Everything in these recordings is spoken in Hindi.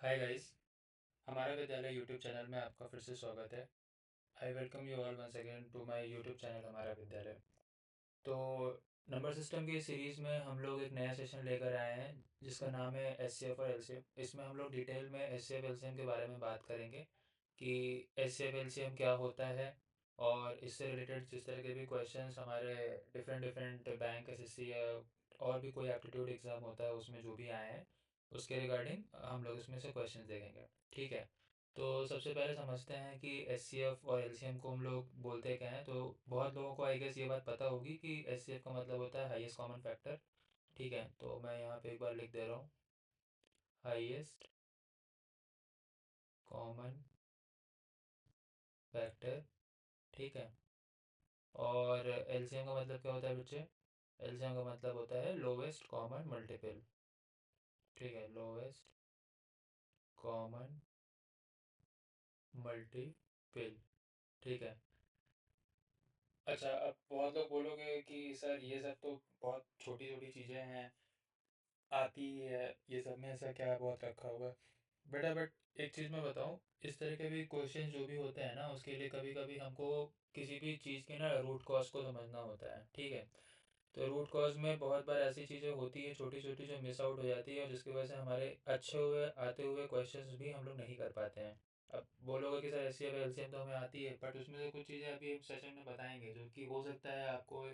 Hi guys. हमारा विद्यालय यूट्यूब चैनल में आपका फिर से स्वागत है। I welcome you all once again to my YouTube channel Hamara Vidyalaya. तो नंबर सिस्टम की सीरीज़ में हम लोग एक नया सेशन लेकर आए हैं जिसका नाम है एच सी एफ और एल सी एम। इसमें हम लोग डिटेल में H C F L C M के बारे में बात करेंगे कि H C F L C M क्या होता है, और इससे रिलेटेड जिस तरह के भी क्वेश्चंस हमारे different different bank S S C या और भी कोई एप्टीट्यूड एग्ज़ाम होता है उसमें जो भी आए हैं उसके रिगार्डिंग हम लोग इसमें से क्वेश्चंस देखेंगे। ठीक है। तो सबसे पहले समझते हैं कि एच सी एफ और एल सी एम को हम लोग बोलते क्या हैं। तो बहुत लोगों को आई गेस ये बात पता होगी कि एच सी एफ का मतलब होता है हाईएस्ट कॉमन फैक्टर। ठीक है, तो मैं यहाँ पे एक बार लिख दे रहा हूँ, हाईएस्ट कॉमन फैक्टर। ठीक है। और एल सी एम का मतलब क्या होता है बच्चे? एल सी एम का मतलब होता है लोवेस्ट कॉमन मल्टीपल। ठीक है, लोवेस्ट कॉमन मल्टीपल। ठीक है। अच्छा, अब बहुत लोग बोलोगे कि सर ये सब तो बहुत छोटी छोटी चीज़ें हैं, आती ही है, ये सब में ऐसा क्या बहुत रखा हुआ है? बेटा बट एक चीज़ मैं बताऊं, इस तरह के भी क्वेश्चन जो भी होते हैं ना उसके लिए कभी कभी हमको किसी भी चीज़ के ना रूट कॉज को समझना होता है। ठीक है। तो रूट कॉज में बहुत बार ऐसी चीज़ें होती है छोटी छोटी जो मिस आउट हो जाती है और जिसकी वजह से हमारे अच्छे हुए आते हुए क्वेश्चंस भी हम लोग नहीं कर पाते हैं। अब बोलोगे कि sir S C F L C M तो हमें आती है, बट उसमें से कुछ चीज़ें अभी हम सेशन में बताएंगे जो कि हो सकता है आपको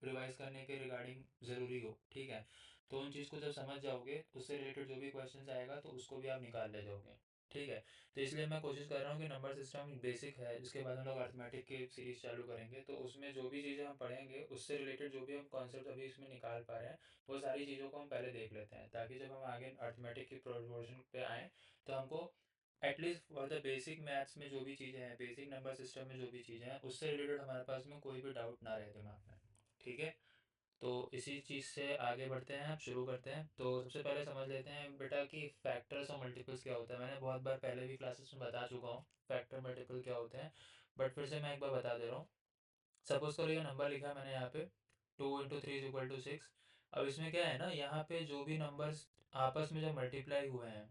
रिवाइज करने के रिगार्डिंग ज़रूरी हो। ठीक है। तो उन चीज़ को जब समझ जाओगे उससे रिलेटेड जो भी क्वेश्चन आएगा तो उसको भी आप निकाल ले जाओगे। ठीक है। तो इसलिए मैं कोशिश कर रहा हूँ कि नंबर सिस्टम बेसिक है, इसके बाद हम लोग अर्थमेटिक की सीरीज चालू करेंगे तो उसमें जो भी चीज़ें हम पढ़ेंगे उससे रिलेटेड जो भी हम कॉन्सेप्ट अभी इसमें निकाल पा रहे हैं वो सारी चीज़ों को हम पहले देख लेते हैं, ताकि जब हम आगे अर्थमेटिक की प्रोपोर्शन पे आएँ तो हमको at least for the basic maths में जो भी चीज़ें हैं, बेसिक नंबर सिस्टम में जो भी चीज़ें हैं उससे रिलेटेड हमारे पास में कोई भी डाउट ना रहे दिमाग में। ठीक है। तो इसी चीज़ से आगे बढ़ते हैं, अब शुरू करते हैं। तो सबसे पहले समझ लेते हैं बेटा कि फैक्टर्स और मल्टीपल्स क्या होता है। मैंने बहुत बार पहले भी क्लासेस में बता चुका हूँ फैक्टर मल्टीपल क्या होते हैं, बट फिर से मैं एक बार बता दे रहा हूँ। सपोज करो ये नंबर लिखा है मैंने यहाँ पे, 2 × 3 = 6। अब इसमें क्या है ना, यहाँ पे जो भी नंबर्स आपस में जब मल्टीप्लाई हुए हैं,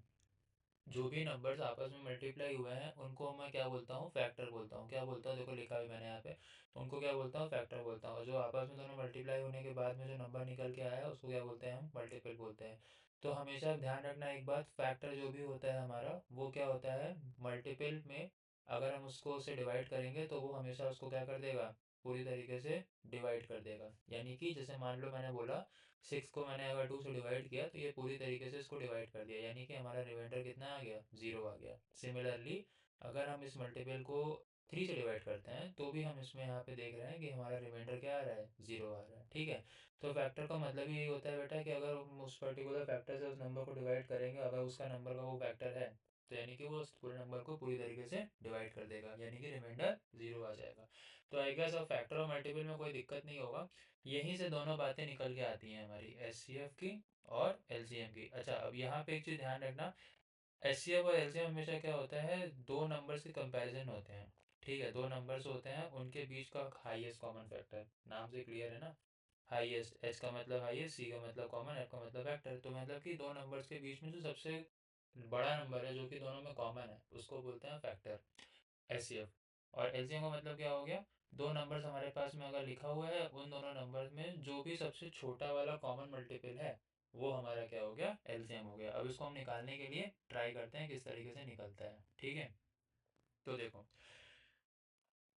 जो भी नंबर्स आपस में मल्टीप्लाई हुए हैं उनको मैं क्या बोलता हूँ? फैक्टर बोलता हूँ। क्या बोलता हूँ? देखो लिखा है मैंने यहाँ पे, उनको क्या बोलता हूँ? फैक्टर बोलता हूँ। और जो आपस में दोनों मल्टीप्लाई होने के बाद में जो नंबर निकल के आया है उसको क्या बोलते हैं? हम मल्टीपल बोलते हैं। तो हमेशा ध्यान रखना एक बात, फैक्टर जो भी होता है हमारा वो क्या होता है? मल्टीपल में अगर हम उसको उससे डिवाइड करेंगे तो वो हमेशा उसको क्या कर देगा? पूरी तरीके से डिवाइड कर देगा। यानी कि जैसे मान लो मैंने बोला 6 को मैंने अगर 2 से डिवाइड किया तो ये पूरी तरीके से इसको डिवाइड कर दिया, यानी कि हमारा रिमाइंडर कितना आ गया? 0 आ गया। सिमिलरली अगर हम इस मल्टीपल को 3 से डिवाइड करते हैं तो भी हम इसमें यहाँ पे देख रहे हैं कि हमारा रिमाइंडर क्या आ रहा है? 0 आ रहा है। ठीक है। तो फैक्टर का मतलब यही होता है बेटा कि अगर हम उस पर्टिकुलर फैक्टर से उस नंबर को डिवाइड करेंगे, अगर उसका नंबर का वो फैक्टर है तो यानी कि वो उस पूरे नंबर को पूरी तरीके से डिवाइड कर देगा, यानी कि रिमाइंडर 0 आ जाएगा। तो आई गेस अब फैक्टर और मल्टीपल में कोई दिक्कत नहीं होगा। यहीं से दोनों बातें निकल के आती हैं हमारी एच सी एफ की और एल सी एम की। अच्छा, अब यहाँ पे एक चीज़ ध्यान रखना, एच सी एफ और एल सी एम हमेशा क्या होता है? दो नंबर्स के कंपैरिजन होते हैं। ठीक है, दो नंबर्स होते हैं उनके बीच का हाईएस्ट कॉमन फैक्टर। नाम से क्लियर है ना? हाईएस्ट, एच का मतलब हाईएस्ट, सी का मतलब कॉमन, एफ का मतलब फैक्टर। तो मतलब कि दो नंबर्स के बीच में जो सबसे बड़ा नंबर है जो कि दोनों में कॉमन है उसको बोलते हैं फैक्टर, एच सी एफ। और एलसीएम का मतलब क्या हो गया? दो नंबर्स हमारे पास में अगर लिखा हुआ है उन दोनों नंबर्स में जो भी सबसे छोटा वाला कॉमन मल्टीपल है वो हमारा क्या हो गया? एलसीएम हो गया। अब इसको हम निकालने के लिए ट्राई करते हैं किस तरीके से निकलता है। ठीक है। तो देखो,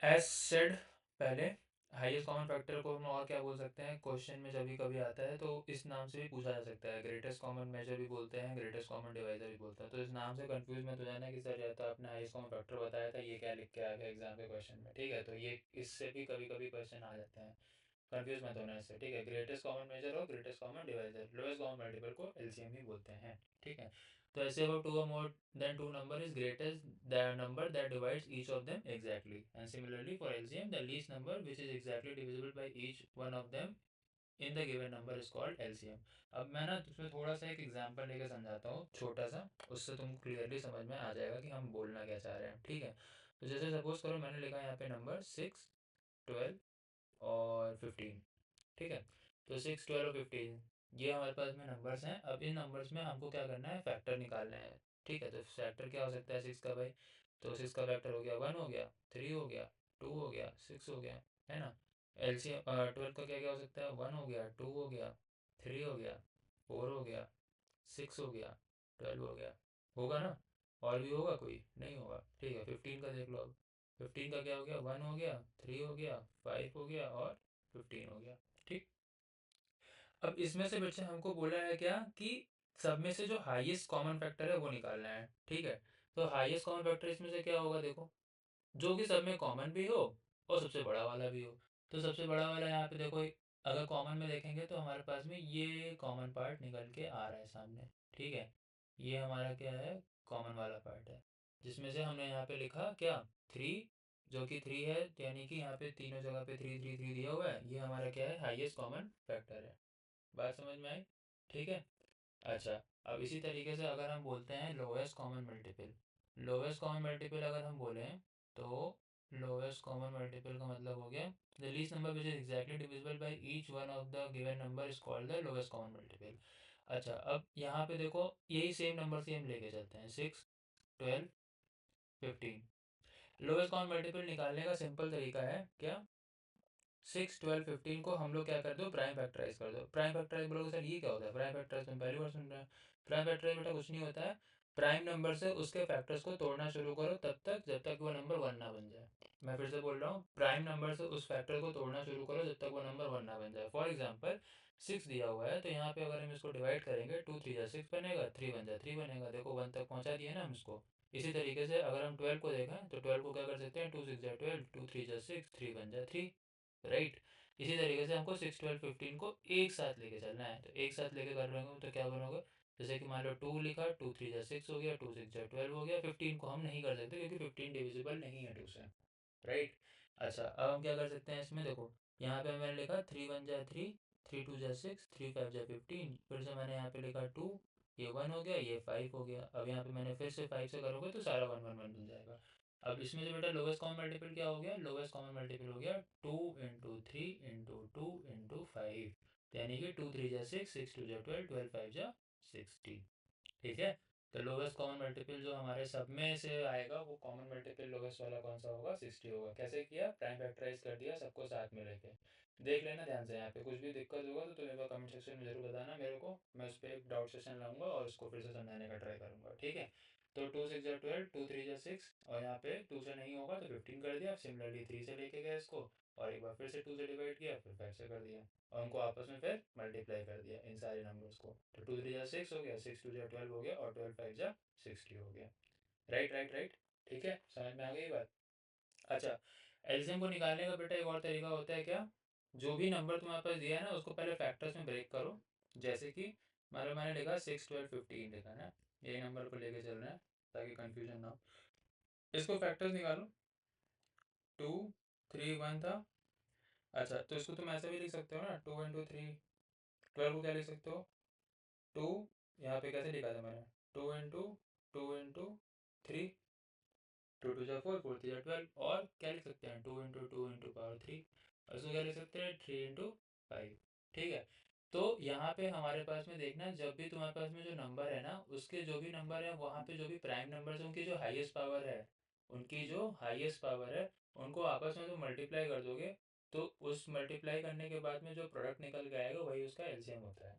एज सेड पहले, हाईएस्ट कॉमन फैक्टर को हम और क्या बोल सकते हैं? क्वेश्चन में जब भी कभी आता है तो इस नाम से भी पूछा जा सकता है, ग्रेटेस्ट कॉमन मेजर भी बोलते हैं, ग्रेटेस्ट कॉमन डिवाइजर भी बोलते हैं। तो इस नाम से कंफ्यूज मत हो जाना कि सर या तो आपने हाईएस्ट कॉमन फैक्टर बताया था, ये क्या लिख के आ गया एग्जाम के क्वेश्चन में। ठीक है, तो ये इससे भी कभी कभी क्वेश्चन आ जाते हैं, कंफ्यूज मत होना इससे। ठीक है, ग्रेटेस्ट कॉमन मेजर और greatest common divisor, lowest common multiple को एलसीएम ही बोलते हैं। ठीक है। तो ऐसे अबाउट टू और more than two number is greatest the number that divides each of them exactly, and similarly for LCM the least number which is exactly divisible by each one of them in the given number is called LCM. अब मैं ना तुम्हें थोड़ा सा एक एग्जांपल लेकर समझाता हूँ छोटा सा, उससे तुम क्लियरली समझ में आ जाएगा कि हम बोलना क्या चाह रहे हैं। ठीक है। तो जैसे सपोज करो मैंने लिखा यहाँ पे नंबर 6, 12 और 15। ठीक है। तो 6, 12 और 15, ये हमारे पास में नंबर्स हैं। अब इन नंबर्स में हमको क्या करना है, फैक्टर निकालना है। ठीक है, तो फैक्टर क्या हो सकता है 6 का भाई? तो 6 का फैक्टर हो गया 1 हो गया, 3 हो गया, 2 हो गया, 6 हो गया, है ना। एलसीएम 12 का क्या क्या हो सकता है, 1 हो गया, 2 हो गया, 3 हो गया, 4 हो गया, 6 हो गया, 12 हो गया। होगा ना? और भी होगा कोई? नहीं होगा। ठीक है, 15 का देख लो अब। 15 का क्या हो गया, 1 हो गया, 3 हो गया, 5 हो गया और 15 हो गया। ठीक। अब इसमें से बच्चे हमको बोला है क्या कि सब में से जो हाईएस्ट कॉमन फैक्टर है वो निकालना है। ठीक है, तो हाईएस्ट कॉमन फैक्टर इसमें से क्या होगा, देखो, जो कि सब में कॉमन भी हो और सबसे बड़ा वाला भी हो। तो सबसे बड़ा वाला यहाँ पे देखो, अगर कॉमन में देखेंगे तो हमारे पास में ये कॉमन पार्ट निकल के आ रहा है सामने। ठीक है, ये हमारा क्या है, कॉमन वाला पार्ट है, जिसमें से हमने यहाँ पे लिखा क्या, 3, जो कि 3 है, यानी कि यहाँ पे तीनों जगह पे 3 3 3 दिया हुआ है। ये हमारा क्या है, हाईएस्ट कॉमन फैक्टर है। बात समझ में आई? ठीक है। अच्छा, अब इसी तरीके से अगर हम बोलते हैं lowest common multiple, lowest common multiple अगर हम बोलें तो लोएस्ट कॉमन मल्टीपल का मतलब हो गया the least number which is exactly divisible by each one of the given number is called the lowest common multiple. अच्छा, अब यहाँ पे देखो, यही सेम नंबर से हम लेके चलते हैं, 6, 12, 15। लोएस्ट कॉमन मल्टीपल निकालने का सिंपल तरीका है क्या, 6, 12, 15 को हम लोग क्या कर दो, प्राइम फैक्टराइज कर दो। प्राइम फैक्टराइज बोलोगे सर ये क्या होता है प्राइम फैक्टराइज, तुम पहली बार सुन रहे हैं। प्राइम फैक्टराइज बेटा कुछ नहीं होता है, प्राइम नंबर से उसके फैक्टर्स को तोड़ना शुरू करो तब तक जब तक वो नंबर वन ना बन जाए। मैं फिर से बोल रहा हूँ, प्राइम नंबर से उस फैक्टर को तोड़ना शुरू करो जब तक वो नंबर वन ना बन जाए। फॉर एग्जाम्पल 6 दिया हुआ है, तो यहाँ पे अगर हम इसको डिवाइड करेंगे, 2 3 जा 6 बनेगा, 3 1 जा 3 बनेगा। देखो 1 तक पहुँचा दिए ना हम इसको। इसी तरीके से अगर हम 12 को देखें तो 12 को क्या कर सकते हैं, 2 6 जा 12, 2 3 जा 6, 3 1 जा 3, राइट। इसी तरीके से हमको 6 12 15 को एक साथ लेके चलना है, तो एक साथ लेके कर रहे हो तो क्या बनोगे, जैसे कि मान लो 2 लिखा, 2 3 जा 6 हो गया, 2 6 जा 12 हो गया। 15 को हम नहीं कर सकते क्योंकि 15 डिविजिबल नहीं है 2 से, राइट। अच्छा, अब हम क्या कर सकते हैं इसमें, देखो यहाँ पे मैंने लिखा 3 1 जा 3, 3 2 जा 6, 3 5 जा 15, फिर से मैंने यहाँ पे लिखा 2, ये 1 हो गया, ये 5 हो गया। अब यहाँ पे मैंने फिर से 5 से करोगे तो सारा 1 1 1 बन जाएगा। अब इसमें से बेटा लोवेस्ट कॉमन मल्टीपल क्या हो गया, लोवेस्ट कॉमन मल्टीपल हो गया 2 × 3 × 2 × 5, यानी कि 2 3 जा 6, 6 2 जा 12, 12 5 जा 60। ठीक है, तो लोवेस्ट कॉमन मल्टीपल जो हमारे सब में से आएगा वो कॉमन मल्टीपल लोवेस्ट वाला कौन सा होगा, 60 होगा। कैसे किया, प्राइम फैक्टराइज कर दिया सबको साथ में लेके। देख लेना ध्यान से, यहाँ पे कुछ भी दिक्कत होगा तो तुम्हें कमेंट सेक्शन में जरूर बताना मेरे को, मैं उस पर एक डाउट सेशन लाऊंगा और उसको फिर से समझाने का ट्राई करूंगा। ठीक है, तो 2 6 जा 12, 2 3 जा 6, और यहाँ पे 2 से नहीं होगा तो 15 कर दिया। सिमिलरली 3 से लेके गए इसको, और एक बार फिर से 2 से डिवाइड किया, फिर 5 से कर दिया, और उनको आपस में फिर मल्टीप्लाई कर दिया इन सारे नंबर्स को। तो 2 3 जा 6 हो गया, 6 2 जा 12 हो गया, और 12 5 जा 60 हो गया। Right right right. ठीक है, समझ में आ गई बात? अच्छा, एलसीएम को निकालने का बेटा एक और तरीका होता है क्या, जो भी नंबर तुम्हारे पास दिया है ना उसको पहले फैक्टर्स में ब्रेक करो। जैसे कि मान लो मैंने लिखा 6 12 15 लिखा ना, यही नंबर को लेके चल रहे हैं ताकि कंफ्यूजन ना हो। इसको फैक्टर्स निकालो, 2 3 1 था। अच्छा, तो इसको तुम ऐसे भी लिख सकते हो ना, 2 × 3, 12 को क्या लिख सकते हो, 2, यहाँ पे कैसे लिखा था मैंने, 2 × 2 × 3, 2 2 जा 4, 4 3 जा 12, और क्या लिख सकते हैं, 2 × 2 × पावर 3, और इसको क्या लिख सकते हैं, 3 × 5। ठीक है, तो यहाँ पे हमारे पास में देखना, जब भी तुम्हारे पास में जो नंबर है ना, उसके जो भी नंबर है वहाँ पे जो भी प्राइम नंबर है उनकी जो हाईएस्ट पावर है, उनकी जो हाईएस्ट पावर है उनको आपस में जो मल्टीप्लाई कर दोगे, तो उस मल्टीप्लाई करने के बाद में जो प्रोडक्ट निकल के आएगा वही उसका एलसीएम होता है।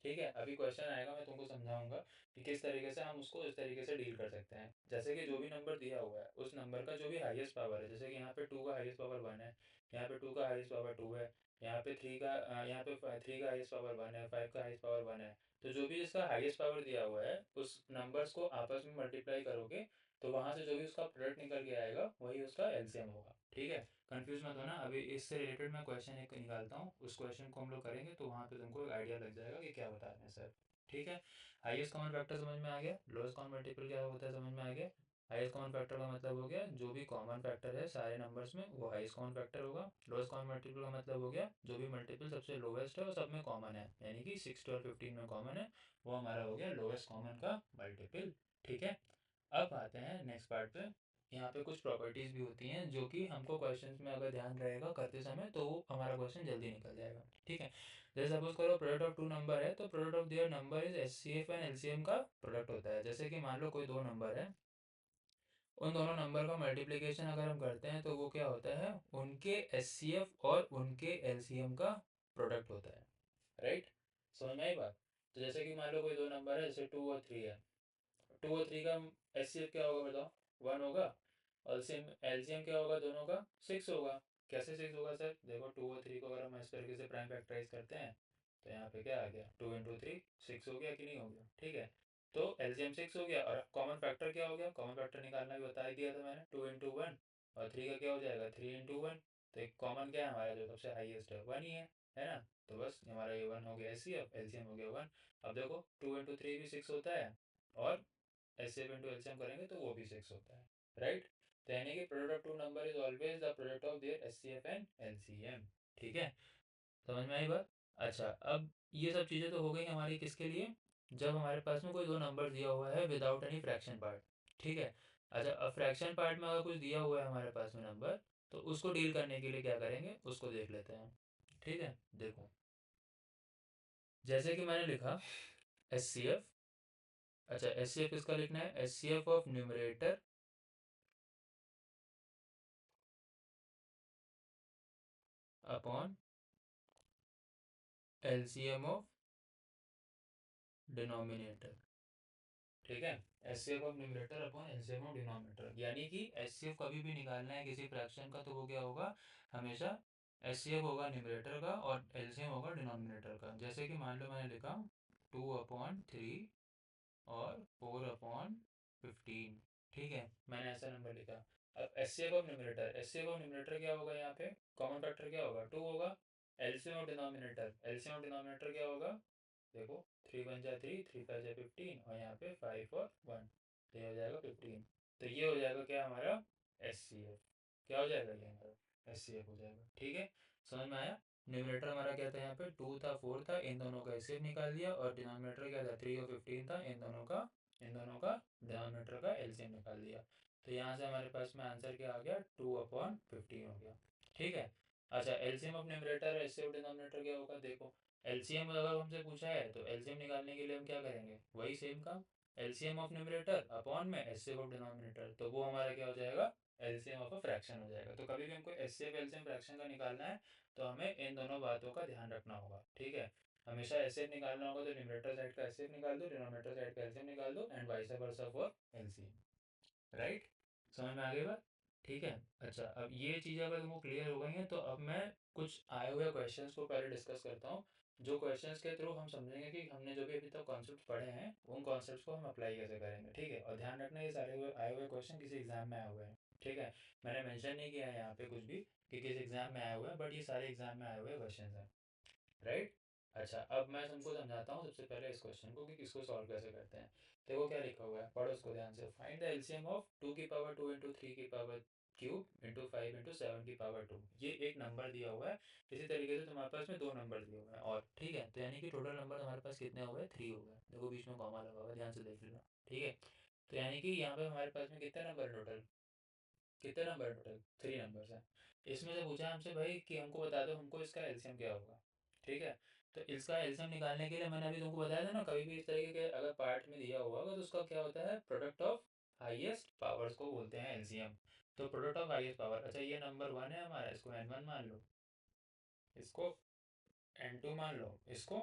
ठीक है, अभी क्वेश्चन आएगा, मैं तुमको समझाऊंगा कि किस तरीके से हम उसको इस तरीके से डील कर सकते हैं। जैसे कि जो भी नंबर दिया हुआ है उस नंबर का जो भी हाईएस्ट पावर है, जैसे कि यहाँ पे 2 का हाईएस्ट पावर 1 है, यहाँ पे 2 का हाईएस्ट पावर 2 है, यहाँ पे 3 का यहाँ पे 3 का हाईएस्ट पावर 1 है, 5 का हाईएस्ट पावर 1 है। तो जो भी इसका हाईएस्ट पावर दिया हुआ है उस नंबर्स को आपस में मल्टीप्लाई करोगे तो वहाँ से जो भी उसका प्रोडक्ट निकल के आएगा वही उसका एलसीएम होगा। ठीक है, कंफ्यूज मत होना। अभी इससे रिलेटेड मैं क्वेश्चन एक निकालता हूँ, उस क्वेश्चन को हम लोग करेंगे तो वहाँ पे तुमको एक आइडिया लग जाएगा कि क्या बता रहे हैं सर। ठीक है, हाईएस्ट कॉमन फैक्टर समझ में आ गया, लोएस्ट कॉमन मल्टीपल क्या होता है समझ में आ गया। हाईएस्ट कॉमन फैक्टर का मतलब हो गया जो भी कॉमन फैक्टर है सारे नंबर्स में वो हाईएस्ट कॉमन फैक्टर होगा। लोएस्ट कॉमन मल्टीपल का मतलब हो गया जो भी मल्टीपल सबसे लोएस्ट है और सब में कॉमन है, यानी कि 6 12 15 में कॉमन है, वो हमारा हो गया लोएस्ट कॉमन का मल्टीपल। ठीक है, अब आते हैं नेक्स्ट पार्ट पे यहाँ पे कुछ प्रॉपर्टीज़ भी होती हैं जो कि हमको क्वेश्चंस में अगर ध्यान रहेगा करते समय तो वो हमारा क्वेश्चन जल्दी निकल जाएगा। ठीक है, जैसे सपोज करो प्रोडक्ट ऑफ टू नंबर है, तो product of their number is H C F and L C M का प्रोडक्ट होता है। जैसे कि मान लो कोई दो नंबर है, उन दोनों नंबर का मल्टीप्लिकेशन अगर हम करते हैं तो वो क्या होता है, उनके एच सी एफ और उनके एल सी एम का प्रोडक्ट होता है। राइट, समझ में आई बात। तो जैसे कि मान लो कोई दो नंबर है, जैसे 2 और 3 है, 2 और 3 का एच सी एफ क्या होगा बताओ, 1 होगा। और एलसीएम क्या होगा दोनों का, 6 होगा। कैसे 6 होगा सर, देखो 2 और 3 को अगर हम इस तरीके से प्राइम फैक्टराइज करते हैं तो यहाँ पे क्या आ गया, 2 इंटू 3 6 हो गया कि नहीं हो गया। ठीक है, तो एलसीएम 6 हो गया और कॉमन फैक्टर क्या हो गया, कॉमन फैक्टर निकालना भी बता ही दिया था मैंने, 2 इंटू 1। और 3 का क्या हो जाएगा, 3 इंटू 1। तो एक कॉमन क्या है हमारा, जो सबसे हाईएस्ट है 1 ही है ना। तो बस हमारा ये 1 हो गया एच सी एफ, एलसीएम हो गया 1। अब देखो 2 इंटू 3 भी 6 होता है, और H C F into LCM करेंगे तो वो भी 6 होता है। राइट, तो यानी कि product of two number is always the product of their H C F and L C M. ठीक है, समझ में आई बात। अच्छा, अब ये सब चीज़ें तो हो गई हमारी किसके लिए, जब हमारे पास में कोई दो नंबर दिया हुआ है विदाउट एनी फ्रैक्शन पार्ट। ठीक है, अच्छा अब फ्रैक्शन पार्ट में अगर कुछ दिया हुआ है हमारे पास में नंबर, तो उसको डील करने के लिए क्या करेंगे उसको देख लेते हैं। ठीक है, देखो जैसे कि मैंने लिखा एच सी एफ। अच्छा एच सी एफ किसका लिखना है, H C F of numerator upon L C M of denominator. ठीक है, H C F of numerator upon L C M of denominator, यानी कि एच सी एफ कभी भी निकालना है किसी फ्रैक्शन का तो वो क्या होगा, हमेशा एच सी एफ होगा न्यूमरेटर का और एल सी एम होगा डिनोमिनेटर का। जैसे कि मान लो मैंने लिखा 2/3 और 4/15। ठीक है, मैंने ऐसा नंबर लिखा। अब H C F of numerator, H C F of numerator क्या होगा, यहाँ पे कॉमन फैक्टर क्या होगा, 2 होगा। L C M of denominator, L C M of denominator क्या होगा, देखो 3 × 3 3 × 5 = 15, और यहाँ पे 5 और 1, तो ये हो जाएगा 15। तो ये हो जाएगा क्या हमारा एस सी एफ, क्या हो जाएगा ये हमारा एस सी एफ हो जाएगा। ठीक है, समझ में आया। न्यूमरेटर हमारा क्या था, यहाँ पे 2 था 4 था, इन दोनों का एस सी एफ निकाल दिया, और डिनोमिनेटर क्या था 3 और 15 था, इन दोनों का डिनोमिनेटर का एल सी एम निकाल दिया। तो यहाँ से हमारे पास में आंसर क्या आ गया, 2/15 हो गया। ठीक है, अच्छा LCM of numerator S C F denominator क्या होगा, देखो एलसीएम अगर हमसे पूछा है तो एलसीएम निकालने के लिए हम क्या करेंगे, वही सेम काम, एलसीएम ऑफ न्यूमरेटर अपॉन में एचसीएफ ऑफ डिनोमिनेटर, तो वो हमारा क्या हो जाएगा, एलसीएम ऑफ अ फ्रैक्शन हो जाएगा। तो कभी भी हमको एचसीएफ एलसीएम फ्रैक्शन का निकालना है तो हमें इन दोनों बातों का ध्यान रखना होगा। ठीक है, हमेशा एचसीएफ निकालना होगा तो न्यूमरेटर साइड का एचसीएफ निकाल दो, डिनोमिनेटर साइड का एलसीएम निकाल दो, and vice versa for LCM. Right, समझ में आ गई बात। ठीक है, अच्छा अब ये चीज़ें अगर तुमको क्लियर हो गई हैं तो अब मैं कुछ आए हुए क्वेश्चंस को पहले डिस्कस करता हूँ, जो क्वेश्चंस के थ्रू हम समझेंगे कि हमने जो भी अभी तक कॉन्सेप्ट पढ़े हैं उन कॉन्सेप्ट्स को हम अप्लाई कैसे करेंगे। ठीक है, और ध्यान रखना ये सारे आए हुए क्वेश्चन किसी एग्जाम में आए हुए हैं। ठीक है, मैंने मेंशन नहीं किया है यहाँ पे कुछ भी कि किस एग्जाम में आए हुए हैं, बट ये सारे एग्जाम में आए हुए क्वेश्चन हैं। राइट, अच्छा अब मैं तुमको समझाता हूँ सबसे पहले इस क्वेश्चन को कि किसको सॉल्व कैसे करते हैं। देखो क्या लिखा हुआ है, पढ़ो उसको ध्यान से। फाइंड द एलसीएम ऑफ 2 की पावर 2 × 3 की पावर क्यूब × 5 × 7 की पावर 2। ये एक नंबर दिया हुआ है, इसी तरीके से तुम्हारे पास में दो नंबर दिए हुए हैं और, ठीक है, तो यानी कि टोटल नंबर हमारे पास कितने हो गए, 3 हो गए। देखो बीच में कॉमा लगा हुआ है, ध्यान से देख लेना। ठीक है, तो यानी कि यहाँ पे हमारे पास में कितने नंबर है टोटल, कितने नंबर है टोटल, 3 नंबर्स हैं। इसमें से पूछा हमसे भाई कि हमको बता दो हमको इसका एलसीएम क्या होगा। ठीक है, तो इसका एलसीएम निकालने के लिए मैंने अभी तुमको बताया था ना, कभी भी इस तरीके के अगर पार्ट में दिया हुआ होगा तो उसका क्या होता है, प्रोडक्ट ऑफ हाईएस्ट पावर्स को बोलते हैं एलसीएम। तो प्रोडक्ट ऑफ हाईएस्ट पावर, अच्छा ये नंबर 1 है हमारा, इसको n1 मान लो, इसको n2 मान लो, इसको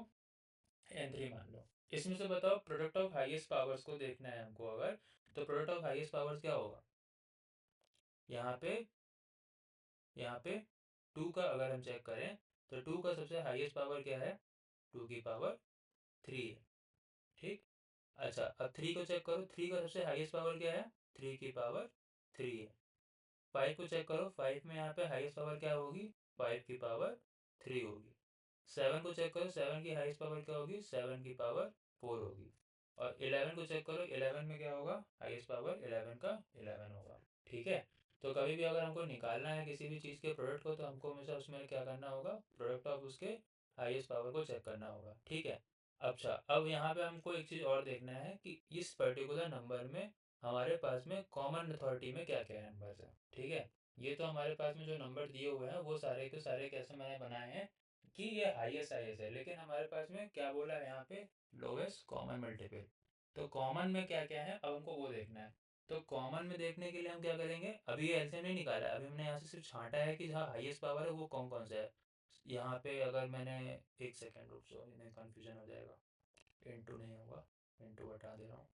n3 मान लो। इसमें से बताओ प्रोडक्ट ऑफ हाईएस्ट पावर्स को देखना है हमको अगर, तो प्रोडक्ट ऑफ हाईएस्ट पावर्स क्या होगा, यहाँ पे यहाँ पे 2 का अगर हम चेक करें तो 2 का सबसे हाईएस्ट पावर क्या है, 2 की पावर 3 है। ठीक, अच्छा अब 3 को चेक करो, 3 का सबसे हाईएस्ट पावर क्या है, 3 की पावर 3 है। 5 को चेक करो, 5 में यहाँ पे हाईएस्ट पावर क्या होगी, 5 की पावर 3 होगी। 7 को चेक करो, 7 की हाईएस्ट पावर क्या होगी, 7 की पावर 4 होगी। और 11 को चेक करो, 11 में क्या होगा, हाईएस्ट पावर 11 का 11 होगा। ठीक है, तो कभी भी अगर हमको निकालना है किसी भी चीज़ के प्रोडक्ट को तो हमको हमेशा उसमें क्या करना होगा, प्रोडक्ट ऑफ उसके हाईएस्ट पावर को चेक करना होगा। ठीक है, अच्छा अब यहाँ पे हमको एक चीज़ और देखना है कि इस पर्टिकुलर नंबर में हमारे पास में कॉमन अथॉरिटी में क्या क्या नंबर्स है। ठीक है, ये तो हमारे पास में जो नंबर दिए हुए हैं वो सारे के सारे कैसे मैंने बनाए हैं कि ये हाईएस्ट हाईएस्ट है, लेकिन हमारे पास में क्या बोला है यहाँ पे, लोएस्ट कॉमन मल्टीपल। तो कॉमन में क्या क्या है अब हमको वो देखना है। तो कॉमन में देखने के लिए हम क्या करेंगे, अभी ये एलसीएम नहीं निकाला है, अभी हमने यहाँ से सिर्फ छांटा है कि जहाँ हाईएस्ट पावर है वो कौन कौन सा है। यहाँ पे अगर मैंने, एक सेकेंड रुक जाओ, इन्हें कन्फ्यूजन हो जाएगा, इंटू नहीं होगा, इंटू हटा दे रहा हूँ।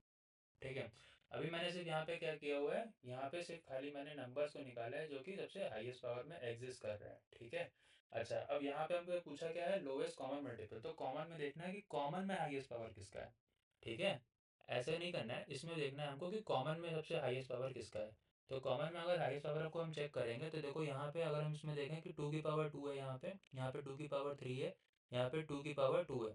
ठीक है, अभी मैंने सिर्फ यहाँ पे क्या किया हुआ है, यहाँ पे सिर्फ खाली मैंने नंबर्स को निकाला है जो कि सबसे हाईएस्ट पावर में एग्जिस्ट कर रहा है। ठीक है, अच्छा अब यहाँ पे हमको पूछा क्या है, लोएस्ट कॉमन मल्टीपल, तो कॉमन में देखना है कि कॉमन में हाईएस्ट पावर किसका है। ठीक है, ऐसे नहीं करना है, इसमें देखना है हमको कि कॉमन में सबसे हाईएस्ट पावर किसका है। तो कॉमन में अगर हाईएस्ट पावर को हम चेक करेंगे तो देखो यहाँ पे अगर हम इसमें देखें कि 2 की पावर 2 है, यहाँ पे 2 की पावर 3 है, यहाँ पे 2 की पावर 2 है।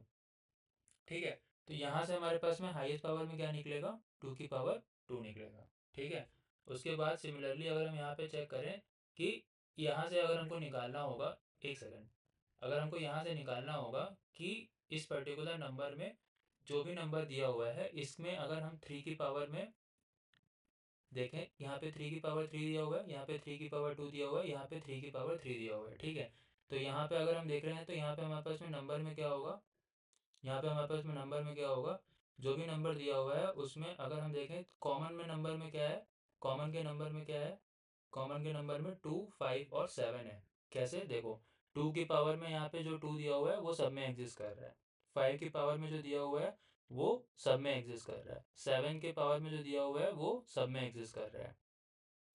ठीक है, तो यहाँ से हमारे पास में हाईएस्ट पावर में क्या निकलेगा, 2 की पावर 2 निकलेगा। ठीक है, उसके बाद सिमिलरली अगर हम यहाँ पे चेक करें कि यहाँ से अगर हमको निकालना होगा, एक सेकेंड, अगर हमको यहाँ से निकालना होगा कि इस पर्टिकुलर नंबर में जो भी नंबर दिया हुआ है इसमें अगर हम 3 की पावर में देखें, यहाँ पे 3 की पावर 3 दिया हुआ है, यहाँ पे 3 की पावर 2 दिया हुआ है, यहाँ पे 3 की पावर 3 दिया हुआ है। ठीक है, तो यहाँ पे अगर हम देख रहे हैं तो यहाँ पे हमारे पास में नंबर में क्या होगा, यहाँ पे हमारे पास में नंबर में क्या होगा, जो भी नंबर दिया हुआ है उसमें अगर हम देखें कॉमन में नंबर में क्या है, कॉमन के नंबर में क्या है, कॉमन के नंबर में 2 5 और 7 है। कैसे देखो, 2 की पावर में यहाँ पे जो 2 दिया हुआ है वो सब में एग्जिस्ट कर रहा है, 5 की पावर में जो दिया हुआ है वो सब में एग्जिस्ट कर रहा है, 7 के पावर में जो दिया हुआ है वो सब में एग्जिस्ट कर रहा है।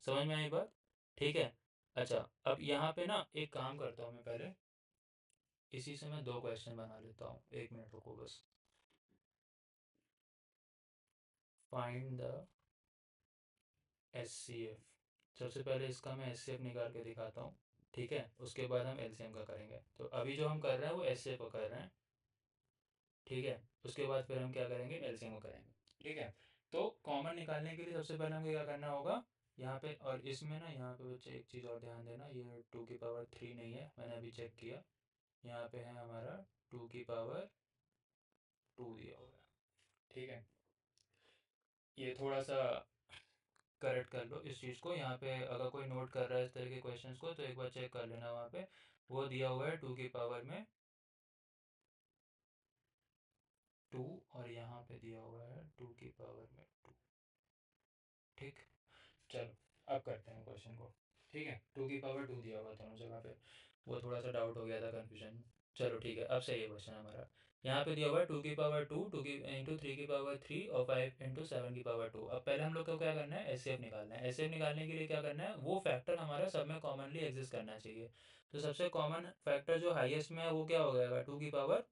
समझ में आई बात। ठीक है, अच्छा अब यहाँ पे ना एक काम करता हूँ मैं, पहले इसी से मैं 2 क्वेश्चन बना लेता हूँ, 1 मिनट रुको बस। Find the S C F, सबसे पहले इसका मैं एस सी एफ निकाल के दिखाता हूँ। ठीक है, उसके बाद हम एलसीएम का करेंगे। तो अभी जो हम कर रहे हैं वो एस सी एफ का कर रहे हैं। ठीक है, उसके बाद फिर हम क्या करेंगे, एलसीएम का करेंगे। ठीक है, तो कॉमन निकालने के लिए सबसे पहले हमें क्या करना होगा, यहाँ पे और इसमें ना, यहाँ पे बच्चे एक चीज़ और ध्यान देना, ये 2 की पावर 3 नहीं है, मैंने अभी चेक किया, यहाँ पे है हमारा 2 की पावर 2 दिया हुआ है। ठीक है, ये थोड़ा सा करेक्ट कर लो इस चीज़ को, यहाँ पे अगर कोई नोट कर रहा है इस तरह के क्वेश्चंस को तो एक बार चेक कर लेना, वहाँ पे वो दिया हुआ है 2 की पावर में 2, और यहाँ पे दिया हुआ है 2 की पावर में 2। ठीक, चलो अब करते हैं क्वेश्चन को। ठीक है, 2 की पावर 2 दिया हुआ दोनों जगह पे, वो थोड़ा सा डाउट हो गया था, कन्फ्यूजन। चलो ठीक है, अब सही है क्वेश्चन हमारा। यहाँ पे दिया हुआ है 2 की पावर 2, टू की इंटू 3 की पावर 3 और 5 इंटू 7 की पावर 2। अब पहले हम लोग को क्या करना है, एस सी एफ निकालना है। एस सी एफ निकालने के लिए क्या करना है, वो फैक्टर हमारा सब में कॉमनली एग्जिस्ट करना चाहिए। तो सबसे कॉमन फैक्टर जो हाईएस्ट में है वो क्या हो जाएगा, 2 की पावर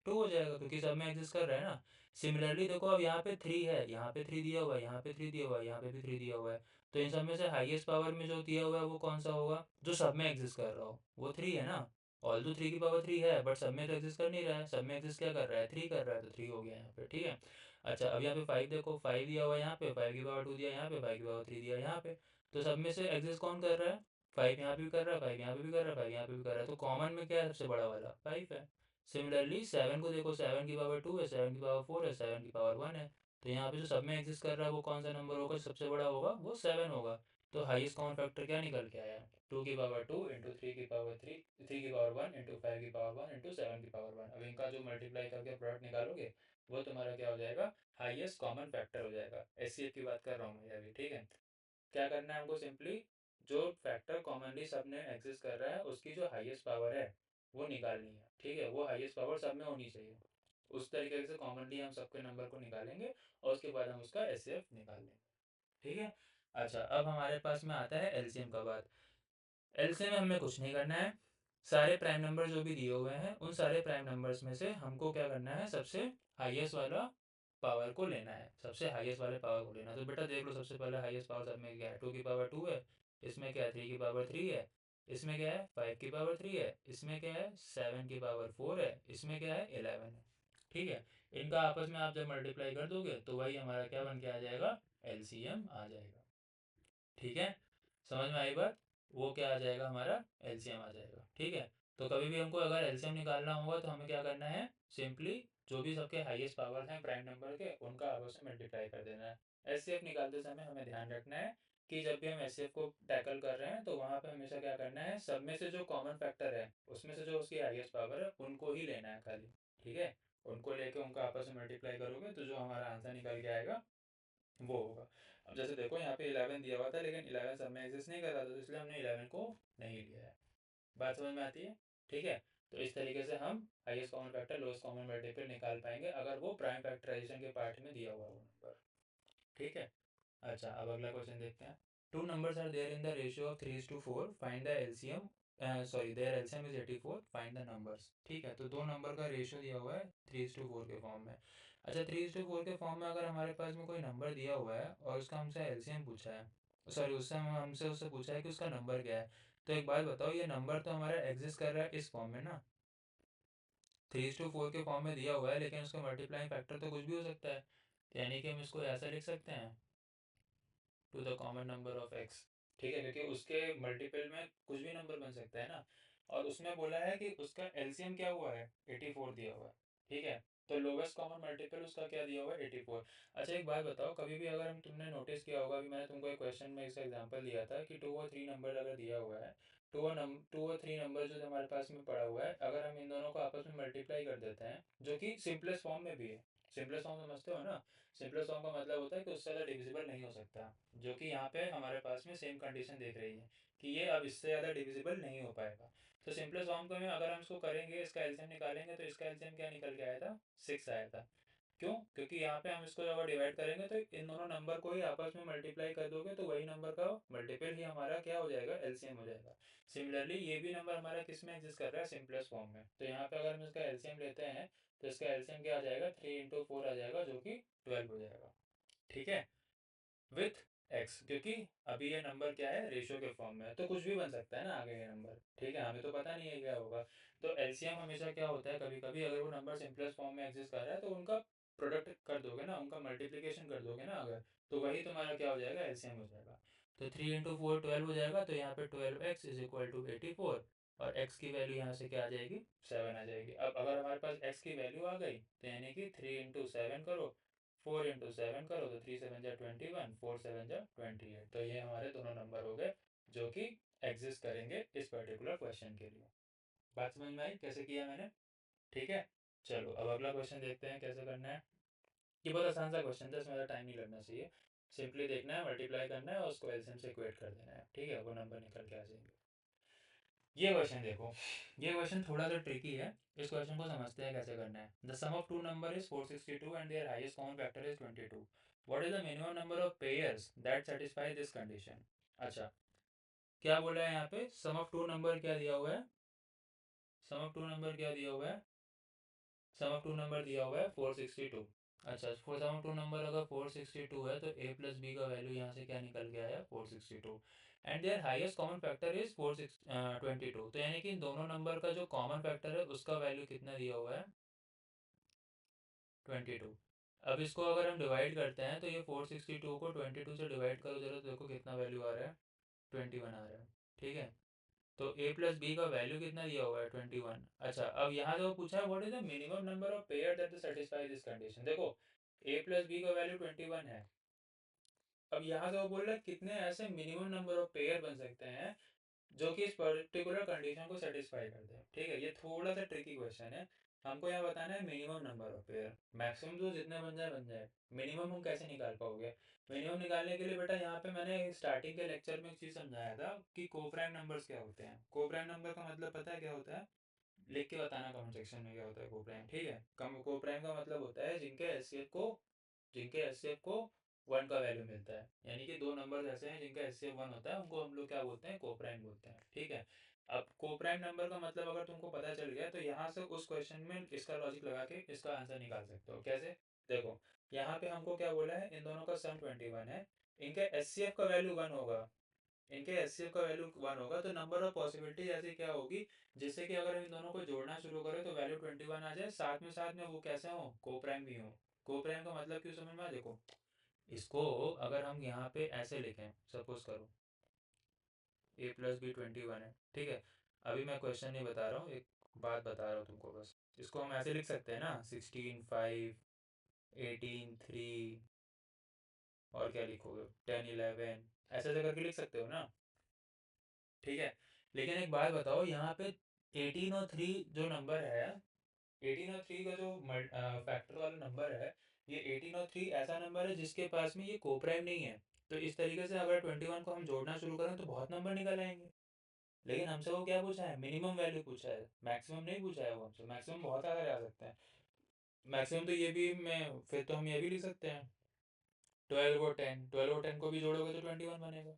2 हो जाएगा, क्योंकि सब में एग्जिस्ट कर रहा है ना। सिमिलरली देखो, अब यहाँ पे 3 है, यहाँ पे 3 दिया हुआ है, यहाँ पे 3 दिया हुआ है, यहाँ पे भी 3 दिया हुआ है। तो इन सब में से हाईएस्ट पावर में जो दिया हुआ है वो कौन सा होगा, जो सब में एग्जिस्ट कर रहा हो, वो 3 है ना। ऑल दो 3 की पावर 3 है बट सब में तो एग्जिस्ट कर नहीं रहा है, सब में एग्जिस्ट क्या कर रहा है, 3 कर रहा है, तो 3 हो गया यहाँ पे। ठीक है, अच्छा अब यहाँ पे 5 देखो, 5 दिया हुआ है यहाँ पे, 5 की पावर 2 दिया यहाँ पे, 5 की पावर 3 दिया यहाँ पे। तो सब में से एग्जिस्ट कौन कर रहा है, 5 यहाँ पे भी कर रहा है, 5 यहाँ पे भी कर रहा है, 5 यहाँ पे भी कर रहा है, तो कॉमन में क्या है, सबसे बड़ा वाला 5 है। सिमिलरली 7 को देखो, 7 की पावर 2 है, 7 की पावर 4 है, 7 की पावर 1 है। तो यहाँ पे जो सब में एग्जिस्ट कर रहा है वो कौन सा नंबर होगा, सबसे बड़ा होगा, वो 7 होगा। तो हाईएस्ट कॉमन फैक्टर क्या निकल के आया, 2 की पावर 2 इंटू 3 की पावर 3, 3 की पावर 1 इंटू 5 की पावर 1 इंटू 7 की पावर 1। अब इनका जो मल्टीप्लाई करके प्रोडक्ट निकालोगे वो तुम्हारा क्या हो जाएगा, हाईएस्ट कॉमन फैक्टर हो जाएगा। एस सी एफ की बात कर रहा हूँ मैं अभी। ठीक है, क्या करना है हमको, सिंपली जो फैक्टर कॉमनली सब में एग्जिस्ट कर रहा है उसकी जो हाईएस्ट पावर है वो निकालनी है। ठीक है, वो हाईएस्ट पावर सब में होनी चाहिए, उस तरीके से कॉमनली हम सबके नंबर को निकालेंगे और उसके बाद हम उसका एस सी एफ निकाल लेंगे। ठीक है, अच्छा अब हमारे पास में आता है एलसीएम का बात। एलसीएम में हमें कुछ नहीं करना है, सारे प्राइम नंबर जो भी दिए हुए हैं उन सारे प्राइम नंबर्स में से हमको क्या करना है, सबसे हाईएस्ट वाला पावर को लेना है, सबसे हाईएस्ट वाले पावर को लेना है। तो बेटा देख लो, सबसे पहले हाईएस्ट पावर सब में क्या है, 2 की पावर 2 है, इसमें क्या है 3 की पावर 3 है, इसमें क्या है 5 की पावर 3 है, इसमें क्या है 7 की पावर 4 है, इसमें क्या है 11 है। ठीक है, इनका आपस में आप जब मल्टीप्लाई कर दोगे तो वही हमारा क्या बन के आ जाएगा, एलसीएम आ जाएगा। ठीक है, समझ में आई बात, वो क्या आ जाएगा हमारा, एलसीएम आ जाएगा। ठीक है, तो कभी भी हमको अगर एलसीएम निकालना होगा तो हमें क्या करना है, सिंपली जो भी सबके हाईएस्ट पावर हैं प्राइम नंबर के, उनका आपस में मल्टीप्लाई कर देना है। एचसीएफ निकालते समय हमें ध्यान रखना है कि जब भी हम एचसीएफ को टैकल कर रहे हैं तो वहाँ पे हमेशा क्या करना है, सब में से जो कॉमन फैक्टर है उसमें से जो उसकी हाईएस्ट पावर है उनको ही लेना है खाली। ठीक है, उनको लेके उनका आपस में मल्टीप्लाई करोगे तो जो हमारा आंसर निकल के आएगा वो होगा। अब जैसे देखो यहाँ पे 11 दिया हुआ था, लेकिन 11 सब में एग्जिस्ट नहीं कर रहा था, तो इसलिए हमने 11 को नहीं लिया है। बात समझ में आती है? ठीक है, तो इस तरीके से हम highest common factor lowest common multiple निकाल पाएंगे अगर वो प्राइम फैक्टराइजेशन के पार्ट में दिया हुआ वो नंबर। ठीक है। अच्छा, अब अगला क्वेश्चन देखते हैं। Two numbers are there in the ratio of 3:4, find the LCM, sorry their LCM is 84, find the numbers. ठीक है, तो दो नंबर का रेशियो दिया हुआ है 3:4 के फॉर्म में। अच्छा, 3:4 के फॉर्म में अगर हमारे पास में कोई नंबर दिया हुआ है और उसका हमसे एलसीएम पूछा है, सॉरी उससे हमसे उससे पूछा है कि उसका नंबर क्या है, तो एक बात बताओ, ये नंबर तो हमारा एग्जिस्ट कर रहा है इस फॉर्म में ना, 3:4 के फॉर्म में दिया हुआ है, लेकिन उसका मल्टीप्लाइंग फैक्टर तो कुछ भी हो सकता है, तो यानी कि हम इसको ऐसा लिख सकते हैं, to the common number of X. ठीक है, क्योंकि उसके मल्टीपल में कुछ भी नंबर बन सकता है ना, और उसमें बोला है कि उसका एलसीएम क्या हुआ है, 84 दिया हुआ है। ठीक है, तो लोवेस्ट कॉमन मल्टीपल उसका क्या दिया हुआ है, 84। अच्छा, एक बात बताओ, कभी भी अगर हम तुमने नोटिस किया होगा, अभी मैंने तुमको एक क्वेश्चन में इसका एग्जांपल दिया था कि 2 और 3 नंबर अगर दिया हुआ है, 2 और 3 नंबर जो हमारे पास में पड़ा हुआ है, अगर हम इन दोनों को आपस में मल्टीप्लाई कर देते हैं, जो कि सिंपलेस्ट फॉर्म में भी है। सिंपलेस्ट फॉर्म समझते हो ना? सिंपलेस्ट फॉर्म का मतलब होता है कि उससे ज़्यादा डिविजिबल नहीं हो सकता, जो कि यहाँ पे हमारे पास में सेम कंडीशन देख रही है कि ये अब इससे ज़्यादा डिविजिबल नहीं हो पाएगा। तो सिंपलेस्ट फॉर्म को में अगर हम इसको करेंगे, इसका एलसीएम निकालेंगे, तो इसका एलसीएम क्या निकल के आया था, 6 आया था। क्यों? क्योंकि यहाँ पे हम इसको अगर डिवाइड करेंगे तो इन दोनों नंबर को ही आपस में मल्टीप्लाई कर दोगे तो वही नंबर का मल्टीपल ही हमारा क्या हो जाएगा, एलसीएम हो जाएगा। सिमिलरली ये भी नंबर हमारा किस में एग्जिस्ट कर रहा है, सिंपलेस्ट फॉर्म में, तो यहाँ पे अगर हम इसका एलसीएम लेते हैं तो इसका एलसीएम क्या आ जाएगा, 3 × 4 आ जाएगा, जो कि 12 हो जाएगा। ठीक है, विथ एक्स, क्योंकि अभी ये नंबर क्या है, रेशियो के फॉर्म में है, तो कुछ भी बन सकता है ना आगे ये नंबर। ठीक है, हमें तो पता नहीं है क्या होगा। तो एलसीएम हमेशा क्या होता है, कभी कभी अगर वो नंबर सिंपलेस्ट फॉर्म में एग्जिस्ट कर रहा है तो उनका प्रोडक्ट कर दोगे ना, उनका मल्टीप्लिकेशन कर दोगे ना अगर, तो वही तुम्हारा क्या हो जाएगा, एलसीएम हो जाएगा। तो 3 × 4 12 हो जाएगा, तो यहाँ पे 12x = 84, और x की वैल्यू यहाँ से क्या आ जाएगी, 7 आ जाएगी। अब अगर हमारे पास x की वैल्यू आ गई तो यानी कि 3 × 7 करो, 4 × 7 करो, तो 3 × 7 = 21, 4 × 7 = 28। तो ये हमारे दोनों नंबर हो गए जो कि एग्जिस्ट करेंगे इस पर्टिकुलर क्वेश्चन के लिए। बात समझ में आई कैसे किया मैंने? ठीक है, चलो अब अगला क्वेश्चन देखते हैं कैसे करना है। ये बहुत आसान सा क्वेश्चन था, इसमें ज़्यादा टाइम नहीं लगना चाहिए। सिंपली देखना है, मल्टीप्लाई करना है और उसको एलसीएम से इक्वेट कर देना है। ठीक है, वो नंबर निकल के आ जाएंगे। ये क्वेश्चन देखो, ये क्वेश्चन थोड़ा सा ट्रिकी है। इस क्वेश्चन को समझते हैं कैसे करना है। The sum of two number is 462 and their highest common factor is 22। What is the minimum number of pairs that satisfy this condition. अच्छा, क्या बोला है यहाँ पे, सम ऑफ टू नंबर क्या दिया हुआ है, सम ऑफ टू नंबर क्या दिया हुआ है, सम ऑफ टू नंबर दिया हुआ है 462। अच्छा, for sum of two number अगर 462 है तो a प्लस बी का वैल्यू यहाँ से क्या निकल के आया, 462, and their highest common factor is 22। तो यानी कि इन दोनों नंबर का जो कॉमन फैक्टर है उसका वैल्यू कितना दिया हुआ है, 22। अब इसको अगर हम डिवाइड करते हैं तो ये 462 को 22 से डिवाइड करो जरा, तो देखो कितना वैल्यू आ रहा है, 21 आ रहा है। ठीक है, तो a प्लस बी का वैल्यू कितना दिया हुआ है, 21। अच्छा, अब यहाँ जो पूछा है what is the minimum number of pair that satisfy this condition. देखो a प्लस बी का वैल्यू 21 है। अब यहाँ से वो बोल रहा है कितने ऐसे मिनिमम नंबर ऑफ पेयर बन सकते हैं जो कि इस पर्टिकुलर कंडीशन को सेटिस्फाई कर दे। ठीक है, ये थोड़ा सा ट्रिकी क्वेश्चन है। हमको यहाँ बताना है minimum number of pair, maximum तो जितने बन जाए, मिनिमम हम कैसे निकाल पाओगे। मिनिमम निकालने के लिए बेटा यहाँ पे मैंने स्टार्टिंग के लेक्चर में एक चीज़ समझाया था कि कोप्राइम नंबर्स क्या होते हैं। कोप्राइम नंबर का मतलब पता है क्या होता है, लिख के बताना कमेंट सेक्शन में क्या होता है कोप्राइम। ठीक है, कम कोप्राइम का मतलब होता है जिनके एचसीएफ को 1 का वैल्यू मिलता है, यानी कि दो नंबर ऐसे हैं जिनका एचसीएफ 1 होता है, उनको हम लोग क्या बोलते हैं, कोप्राइम बोलते हैं। ठीक है, अब कोप्राइम नंबर का मतलब अगर तुमको पता चल गया तो यहाँ से उस क्वेश्चन में इसका लॉजिक लगा के इसका आंसर निकाल सकते हो। कैसे, देखो यहाँ पे हमको क्या बोला है, इन दोनों का सम 21 है, इनके एचसीएफ का वैल्यू 1 होगा, इनके एचसीएफ का वैल्यू 1 होगा, तो नंबर ऑफ पॉसिबिलिटी ऐसी क्या होगी, जिससे कि अगर हम इन दोनों को जोड़ना शुरू करें तो वैल्यू 21 आ जाए, साथ में वो कैसे हो, कोप्राइम भी हो। कोप्राइम का मतलब क्यों समझ में आ, देखो इसको अगर हम यहाँ पे ऐसे लिखें, सपोज करो a प्लस बी 21 है। ठीक है, अभी मैं क्वेश्चन नहीं बता रहा हूँ, एक बात बता रहा हूँ तुमको बस। इसको हम ऐसे लिख सकते हैं ना, 16 5, 18 3, और क्या लिखोगे, 10 11, ऐसे ऐसे करके लिख सकते हो ना। ठीक है। लेकिन एक बात बताओ यहाँ पे, 18 और 3 जो नंबर है, 18 और 3 का जो फैक्टर वाला नंबर है, ये 18 और 3 ऐसा नंबर है जिसके पास में ये कोप्राइम नहीं है। तो इस तरीके से अगर 21 को हम जोड़ना शुरू करें तो बहुत नंबर निकल आएंगे। लेकिन हमसे वो क्या पूछा है, मिनिमम वैल्यू पूछा है, मैक्सिमम नहीं पूछा है वो हमसे। मैक्सिमम बहुत सारे आ सकते हैं। मैक्सिमम तो ये भी मैं, फिर तो हम ये भी लिख सकते हैं, 12 और 10 को भी जोड़ोगे तो 21 बनेगा।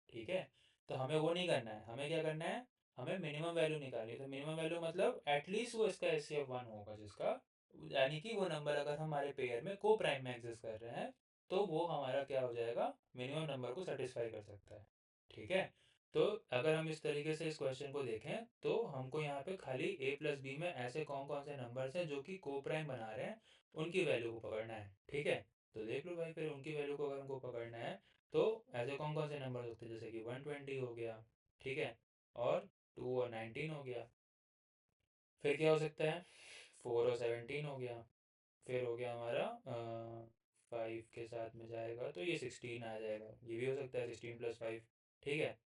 ठीक है। तो हमें वो नहीं करना है, हमें क्या करना है, हमें मिनिमम वैल्यू निकालनी है। तो मिनिमम वैल्यू मतलब एटलीस्ट वो इसका एस सी एफ वन होगा जिसका, यानी कि वो नंबर अगर हमारे पेयर में को प्राइम में एग्जिस्ट कर रहे हैं तो वो हमारा क्या हो जाएगा, मिनिमम नंबर को सेटिस्फाई कर सकता है। ठीक है। तो अगर हम इस तरीके से इस क्वेश्चन को देखें तो हमको यहाँ पे खाली ए प्लस बी में ऐसे कौन कौन से नंबर्स हैं जो कि को प्राइम बना रहे हैं, उनकी वैल्यू को पकड़ना है। ठीक है। तो देख लो भाई, फिर उनकी वैल्यू को अगर हमको पकड़ना है तो ऐसे कौन कौन से नंबर होते हैं, जैसे कि 120 हो गया। ठीक है। और 2 और 19 हो गया। फिर क्या हो सकता है, 4 और 17 हो गया। फिर हो गया हमारा 5 के साथ में जाएगा तो ये 16 आ जाएगा, ये भी हो सकता है 16 + 5। ठीक है।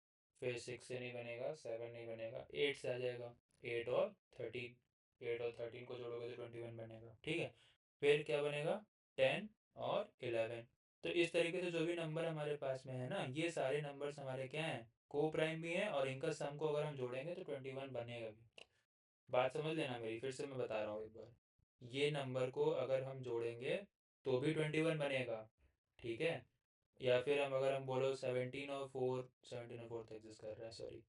फिर 6 से नहीं बनेगा, 7 नहीं बनेगा, 8 से आ जाएगा, 8 और 13। 8 और 13 को जोड़ोगे तो 21 बनेगा। ठीक है। फिर क्या बनेगा, 10 और 11। तो इस तरीके से जो भी नंबर हमारे पास में है ना, ये सारे नंबर्स हमारे क्या हैं, को प्राइम भी हैं, और इनका सम को अगर हम जोड़ेंगे तो 21 बनेगा भी। बात समझ लेना मेरी, फिर से मैं बता रहा हूँ एक बार। ये नंबर को अगर हम जोड़ेंगे तो भी 21 बनेगा। ठीक है। या फिर हम अगर हम बोलो 17 और 4, 17 और 4 तो एग्जिस्ट कर रहा है, सॉरी,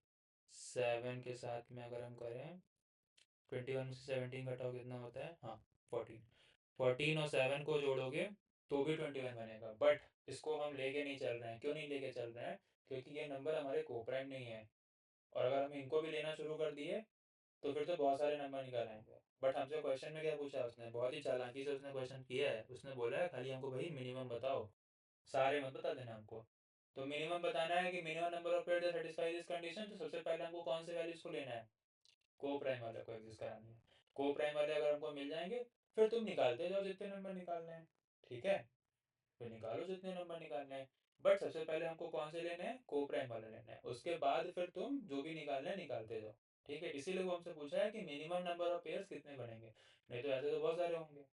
7 के साथ में अगर हम करें, 21 में से 17 घटाओ कितना होता है, हाँ, 14। 14 और 7 को जोड़ोगे तो भी 21 बनेगा। बट इसको हम लेके नहीं चल रहे हैं। क्यों नहीं लेके चल रहे हैं, क्योंकि ये नंबर हमारे कोप्राइम नहीं है। और अगर हम इनको भी लेना शुरू कर दिए तो फिर तो बहुत सारे नंबर निकल आएंगे। बट हमसे क्वेश्चन में क्या पूछा है, उसने बहुत ही चालाकी से उसने क्वेश्चन किया है। उसने बोला है खाली हमको भाई मिनिमम बताओ, सारे मत बता देना हमको। तो मिनिमम बताना है कि minimum number of pair satisfy this condition, तो सबसे पहले हमको कौन से वैल्यूज को लेना है, को प्राइम वाले को एग्जिस्ट करानी है। को प्राइम वाले अगर हमको मिल जाएंगे फिर तुम निकालते जाओ जितने नंबर निकालने हैं। ठीक है। फिर निकालो जितने नंबर निकालने हैं। बट सबसे पहले हमको कौन से लेने हैं, को प्राइम वाले लेने हैं, उसके बाद फिर तुम जो भी निकालना है निकालते जाओ। ठीक है। इसीलिए वो हमसे पूछा है कि मिनिमम नंबर ऑफ पेयर्स कितने बनेंगे, नहीं तो ऐसे तो बहुत सारे होंगे।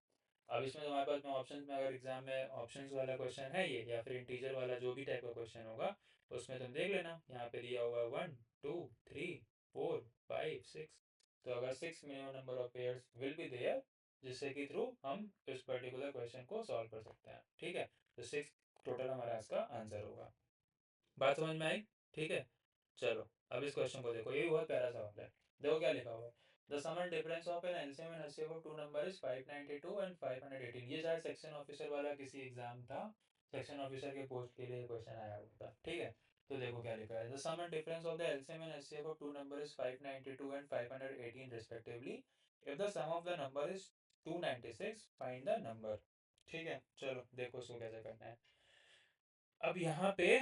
अब इसमें तुम्हारे पास में ऑप्शन में, अगर एग्जाम में ऑप्शंस वाला क्वेश्चन है ये, या फिर इंटीजर वाला जो भी टाइप का क्वेश्चन होगा, उसमें तुम देख लेना यहाँ पे दिया हुआ 1 2 3 4 5 6। तो अगर 6 minimum number of pairs will be there, जिससे कि थ्रू हम इस पर्टिकुलर क्वेश्चन को सॉल्व कर सकते हैं। ठीक है। तो 6 टोटल हमारा इसका आंसर होगा। बात समझ में आई। ठीक है। चलो अब इस क्वेश्चन को देखो, ये भी बहुत प्यारा सवाल है। देखो क्या लिखा हुआ है, the sum and difference of an LCM and HCF of two number is 592 and 518। ये शायद सेक्शन ऑफिसर वाला किसी एग्जाम था, सेक्शन ऑफिसर के पोस्ट के लिए क्वेश्चन आया हुआ था। ठीक है। तो देखो क्या लिखा है, the sum and difference of the LCM and HCF of two number is 592 and 518 respectively. If the sum of the number is 296, find the number. ठीक है। चलो देखो इसको कैसे करना है। अब यहाँ पे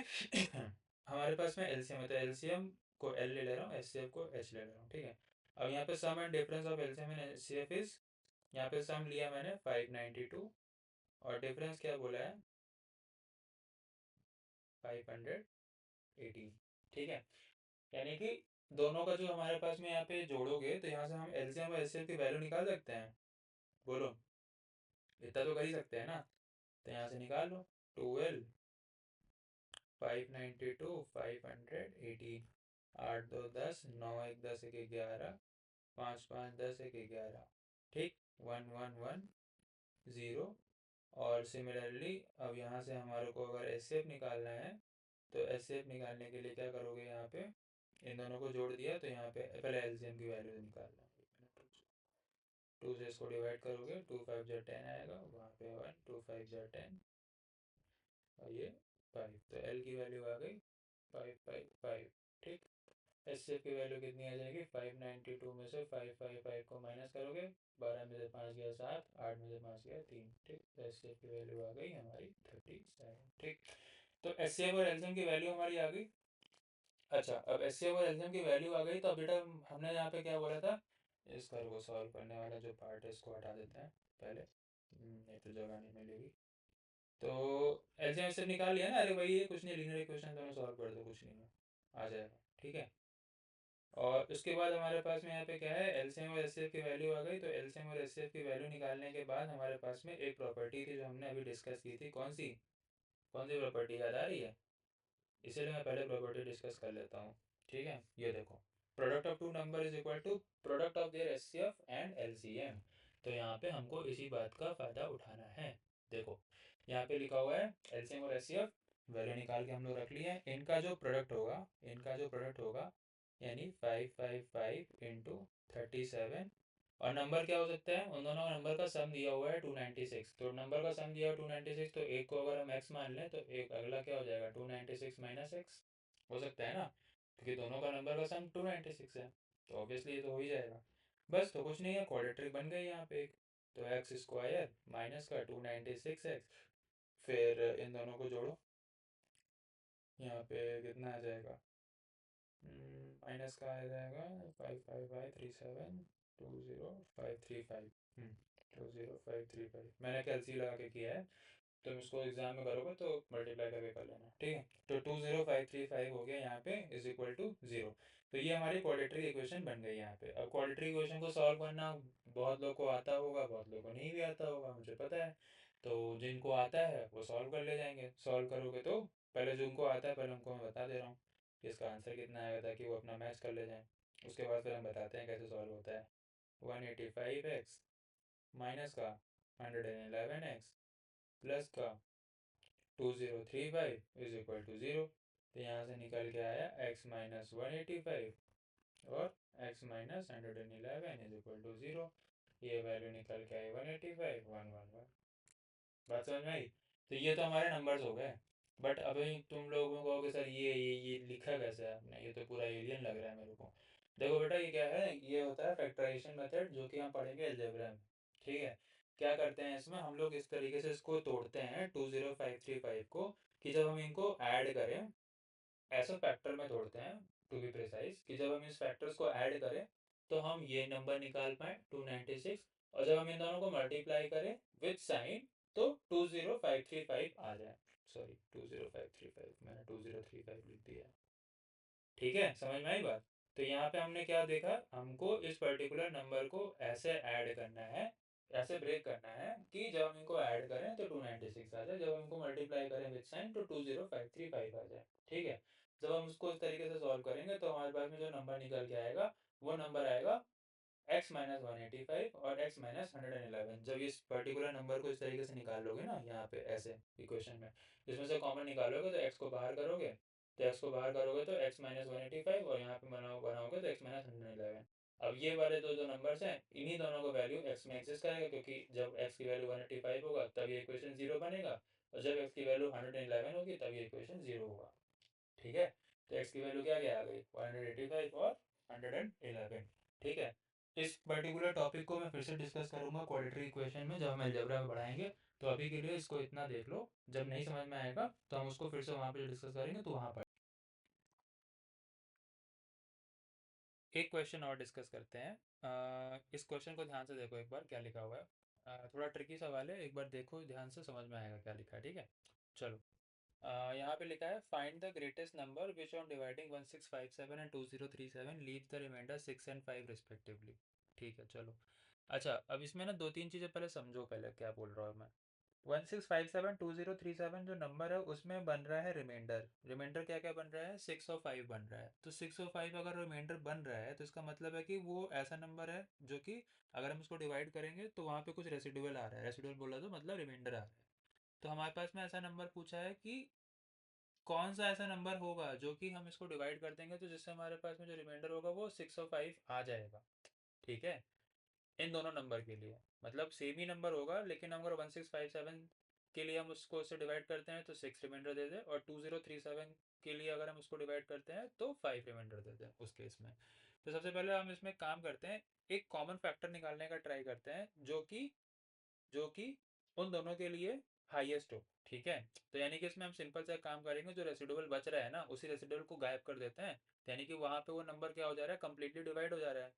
हमारे पास में एलसीएम है, तो एलसीएम को एल ले रहा हूँ, एचसीएफ को एच ले रहा हूँ। ठीक है। अब यहाँ पे sum and difference of LCM and HCF is, यहाँ पे सम लिया मैंने 592 और डिफरेंस क्या बोला है, 518। ठीक है। यानी कि दोनों का जो हमारे पास में यहाँ पे जोड़ोगे तो यहाँ से हम एलसीएम और एचसीएफ की वैल्यू निकाल सकते हैं। बोलो, इतना तो कर ही सकते हैं ना। तो यहाँ से निकाल लो, 12 592 518, 8 2 10, 9 1 10 1 11, 5 5 10 1 11। ठीक, 1 1 1 0। और सिमिलरली अब यहाँ से हमारे को अगर एस एफ निकालना है, तो एस एफ निकालने के लिए क्या करोगे, यहाँ पे इन दोनों को जोड़ दिया तो यहाँ पे पहले एलसीएम की वैल्यू निकालना है। 2 से इसको डिवाइड करोगे, 2 5 10 आएगा, वहाँ पे 1 2 5 10 और ये 5। तो एल की वैल्यू आ गई 555। ठीक। एस सी एफ की वैल्यू कितनी आ जाएगी, 592 में से 555 को माइनस करोगे, 12 में से 5 गया 7, 8 में से 5 गया 3। ठीक। तो एस सी एफ की वैल्यू आ गई हमारी 37। ठीक। तो एस सी एफ और एल्सियम की वैल्यू हमारी आ गई। अच्छा, अब एस सी एफ और एल्सियम की वैल्यू आ गई तो अब बेटा हमने यहाँ पे क्या बोला था, इस कर को सॉल्व करने वाला जो पार्ट है इसको हटा देते हैं पहले, नहीं तो जगह नहीं मिलेगी। तो एलसीएम से निकाल लिया ना, अरे वही है, कुछ नहीं, लीनियर इक्वेशन दोनों सॉल्व कर दो, कुछ नहीं है, आ जाएगा, ठीक है। और उसके बाद हमारे पास में यहाँ पे क्या है, एलसीएम और एचसीएफ की वैल्यू आ गई। तो एलसीएम और एचसीएफ की वैल्यू निकालने के बाद हमारे पास में एक प्रॉपर्टी थी जो हमने अभी डिस्कस की थी, कौन सी प्रॉपर्टी याद आ रही है? इसीलिए मैं पहले प्रॉपर्टी डिस्कस कर लेता हूँ, ठीक है। ये देखो, product of two number is equal to product of their HCF and LCM. तो यहाँ पे हमको इसी बात का फ़ायदा उठाना है। देखो, यहाँ पे लिखा हुआ है एलसीएम और एचसीएफ, वैल्यू निकाल के हम लोग रख लिए हैं। इनका जो प्रोडक्ट होगा यानी 555 × 37, और नंबर क्या हो सकता है, उन दोनों नंबर का सम दिया हुआ है 296। तो नंबर का सम दिया हुआ है 296, तो एक को अगर हम x मान लें तो एक अगला क्या हो जाएगा, 296 माइनस एक्स, हो सकता है ना, क्योंकि दोनों का नंबर का सम 296 है, तो ऑब्वियसली ये तो हो ही जाएगा। बस, तो कुछ नहीं है, क्वाड्रेटिक बन गई यहाँ पे एक। तो एक्स स्क्वायर माइनस का 296x, फिर इन दोनों को जोड़ो, यहाँ पे कितना आ जाएगा, माइनस का आ जाएगा 55537 20535। मैंने कैलसी लगा के किया है, तुम इसको एग्जाम में करोगे तो मल्टीप्लाई करके कर लेना, ठीक है। तो 20535 हो गया यहाँ पे, इज इक्वल टू 0। तो ये हमारी क्वाड्रेटिक इक्वेशन बन गई यहाँ पे। अब क्वाड्रेटिक इक्वेशन को सॉल्व करना बहुत लोग को आता होगा, बहुत लोग को नहीं भी आता होगा, मुझे पता है। तो जिनको आता है वो सॉल्व कर ले जाएंगे, सॉल्व करोगे तो पहले जिनको आता है पहले उनको मैं बता दे रहा हूँ कि इसका आंसर कितना आएगा, ताकि वो अपना मैच कर ले जाएं। उसके बाद फिर हम बताते हैं कैसे सॉल्व होता है। 185x माइनस का 111x प्लस का 2035 इज इक्वल टू 0। तो यहाँ से निकल के आया x माइनस 185 और x minus 111 is equal to 0। ये वैल्यू निकल के आई 185 111। बात समझ में आई? तो ये तो हमारे नंबर्स हो गए। बट अभी तुम लोग में कहोगे सर ये लिखा कैसे है आपने, ये तो पूरा एलियन लग रहा है मेरे को। देखो बेटा, ये क्या है, ये होता है फैक्टराइजेशन मेथड, जो कि हम पढ़ेंगे अलजेब्रा में, ठीक है। क्या करते हैं इसमें हम लोग, इस तरीके से इसको तोड़ते हैं 20535 को, कि जब हम इनको ऐड करें, ऐसे फैक्टर में तोड़ते हैं टू बी प्रिसाइज, कि जब हम इस फैक्टर्स को ऐड करें तो हम ये नंबर निकाल पाए 296, और जब हम इन दोनों को मल्टीप्लाई करें विथ साइन तो 20535 आ जाए। सॉरी, 20535, मैंने 2035 लिख दिया, ठीक है, समझ में आई बात? तो यहाँ पे हमने क्या देखा, हमको इस पर्टिकुलर नंबर को ऐसे ऐड करना है, ऐसे ब्रेक करना है कि जब हम इनको ऐड करें तो 296 आ जाए, जब हम इनको मल्टीप्लाई करें विद साइन तो 20535 आ जाए, ठीक है। जब हम उसको इस तरीके से सॉल्व करेंगे तो हमारे पास में जो नंबर निकल के आएगा वो नंबर आएगा x माइनस 185 और x माइनस 111। जब इस पर्टिकुलर नंबर को इस तरीके से निकाल लोगे ना यहाँ पे ऐसे इक्वेशन में, इसमें से कॉमन निकालोगे तो x को बाहर करोगे, तो x को बाहर करोगे तो x माइनस 185, और यहाँ पे बनाओगे तो x माइनस 111। अब ये वाले दो जो नंबर्स हैं, इन्हीं दोनों का वैल्यू x में एग्जिस्ट करेगा, क्योंकि जब x की वैल्यू 185 होगा तब ये इक्वेशन 0 बनेगा, और जब x की वैल्यू 111 होगी तब ये इक्वेशन 0 होगा, ठीक है। तो x की वैल्यू क्या क्या आ गई, 185 और 111, ठीक है। इस पर्टिकुलर टॉपिक को मैं फिर से डिस्कस करूंगा क्वाड्रेटिक इक्वेशन में, जब हम अलजेब्रा में पढ़ाएंगे। तो अभी के लिए इसको इतना देख लो, जब नहीं समझ में आएगा तो हम उसको फिर से वहाँ पे डिस्कस करेंगे, तो वहाँ पर एक क्वेश्चन और डिस्कस करते हैं। इस क्वेश्चन को ध्यान से देखो एक बार, क्या लिखा हुआ है। थोड़ा ट्रिकी सवाल है, एक बार देखो ध्यान से, समझ में आएगा क्या लिखा है, ठीक है। चलो, यहाँ पे लिखा है find the greatest number which on dividing 1657 and 2037 leave the remainder 6 and 5 respectively, ठीक है। चलो, अच्छा, अब इसमें ना दो तीन चीज़ें पहले समझो, पहले क्या बोल रहा हूँ मैं। 1657 जो नंबर है उसमें बन रहा है रिमाइंडर, रिमाइंडर क्या क्या बन रहा है, 6 और 5 बन रहा है। तो 6 और 5 अगर रिमाइंडर बन रहा है तो इसका मतलब है कि वो ऐसा नंबर है जो कि अगर हम उसको डिवाइड करेंगे तो वहाँ पे कुछ रेसिडुअल आ रहा है, रेसिडुअल बोला तो मतलब रिमाइंडर आ रहा है। तो हमारे पास में ऐसा नंबर पूछा है कि कौन सा ऐसा नंबर होगा जो कि हम इसको डिवाइड कर देंगे तो जिससे हमारे पास में जो रिमाइंडर होगा वो 6 और 5 आ जाएगा, ठीक है। इन दोनों नंबर के लिए मतलब सेम ही नंबर होगा, लेकिन अगर 1657 के लिए हम उसको उससे डिवाइड करते हैं तो 6 रिमाइंडर दे दें, और 2037 के लिए अगर हम उसको डिवाइड करते हैं तो 5 रिमाइंडर दे दें उस केस में। तो सबसे पहले हम इसमें काम करते हैं, एक कॉमन फैक्टर निकालने का ट्राई करते हैं जो कि उन दोनों के लिए हाईएस्ट हो, ठीक है। तो यानी कि इसमें हम सिंपल सा काम करेंगे, जो रेसिडुअल बच रहा है ना उसी रेसिडुअल को गायब कर देते हैं, तो यानी कि वहाँ पे वो नंबर क्या हो जा रहा है, कम्प्लीटली डिवाइड हो जा रहा है।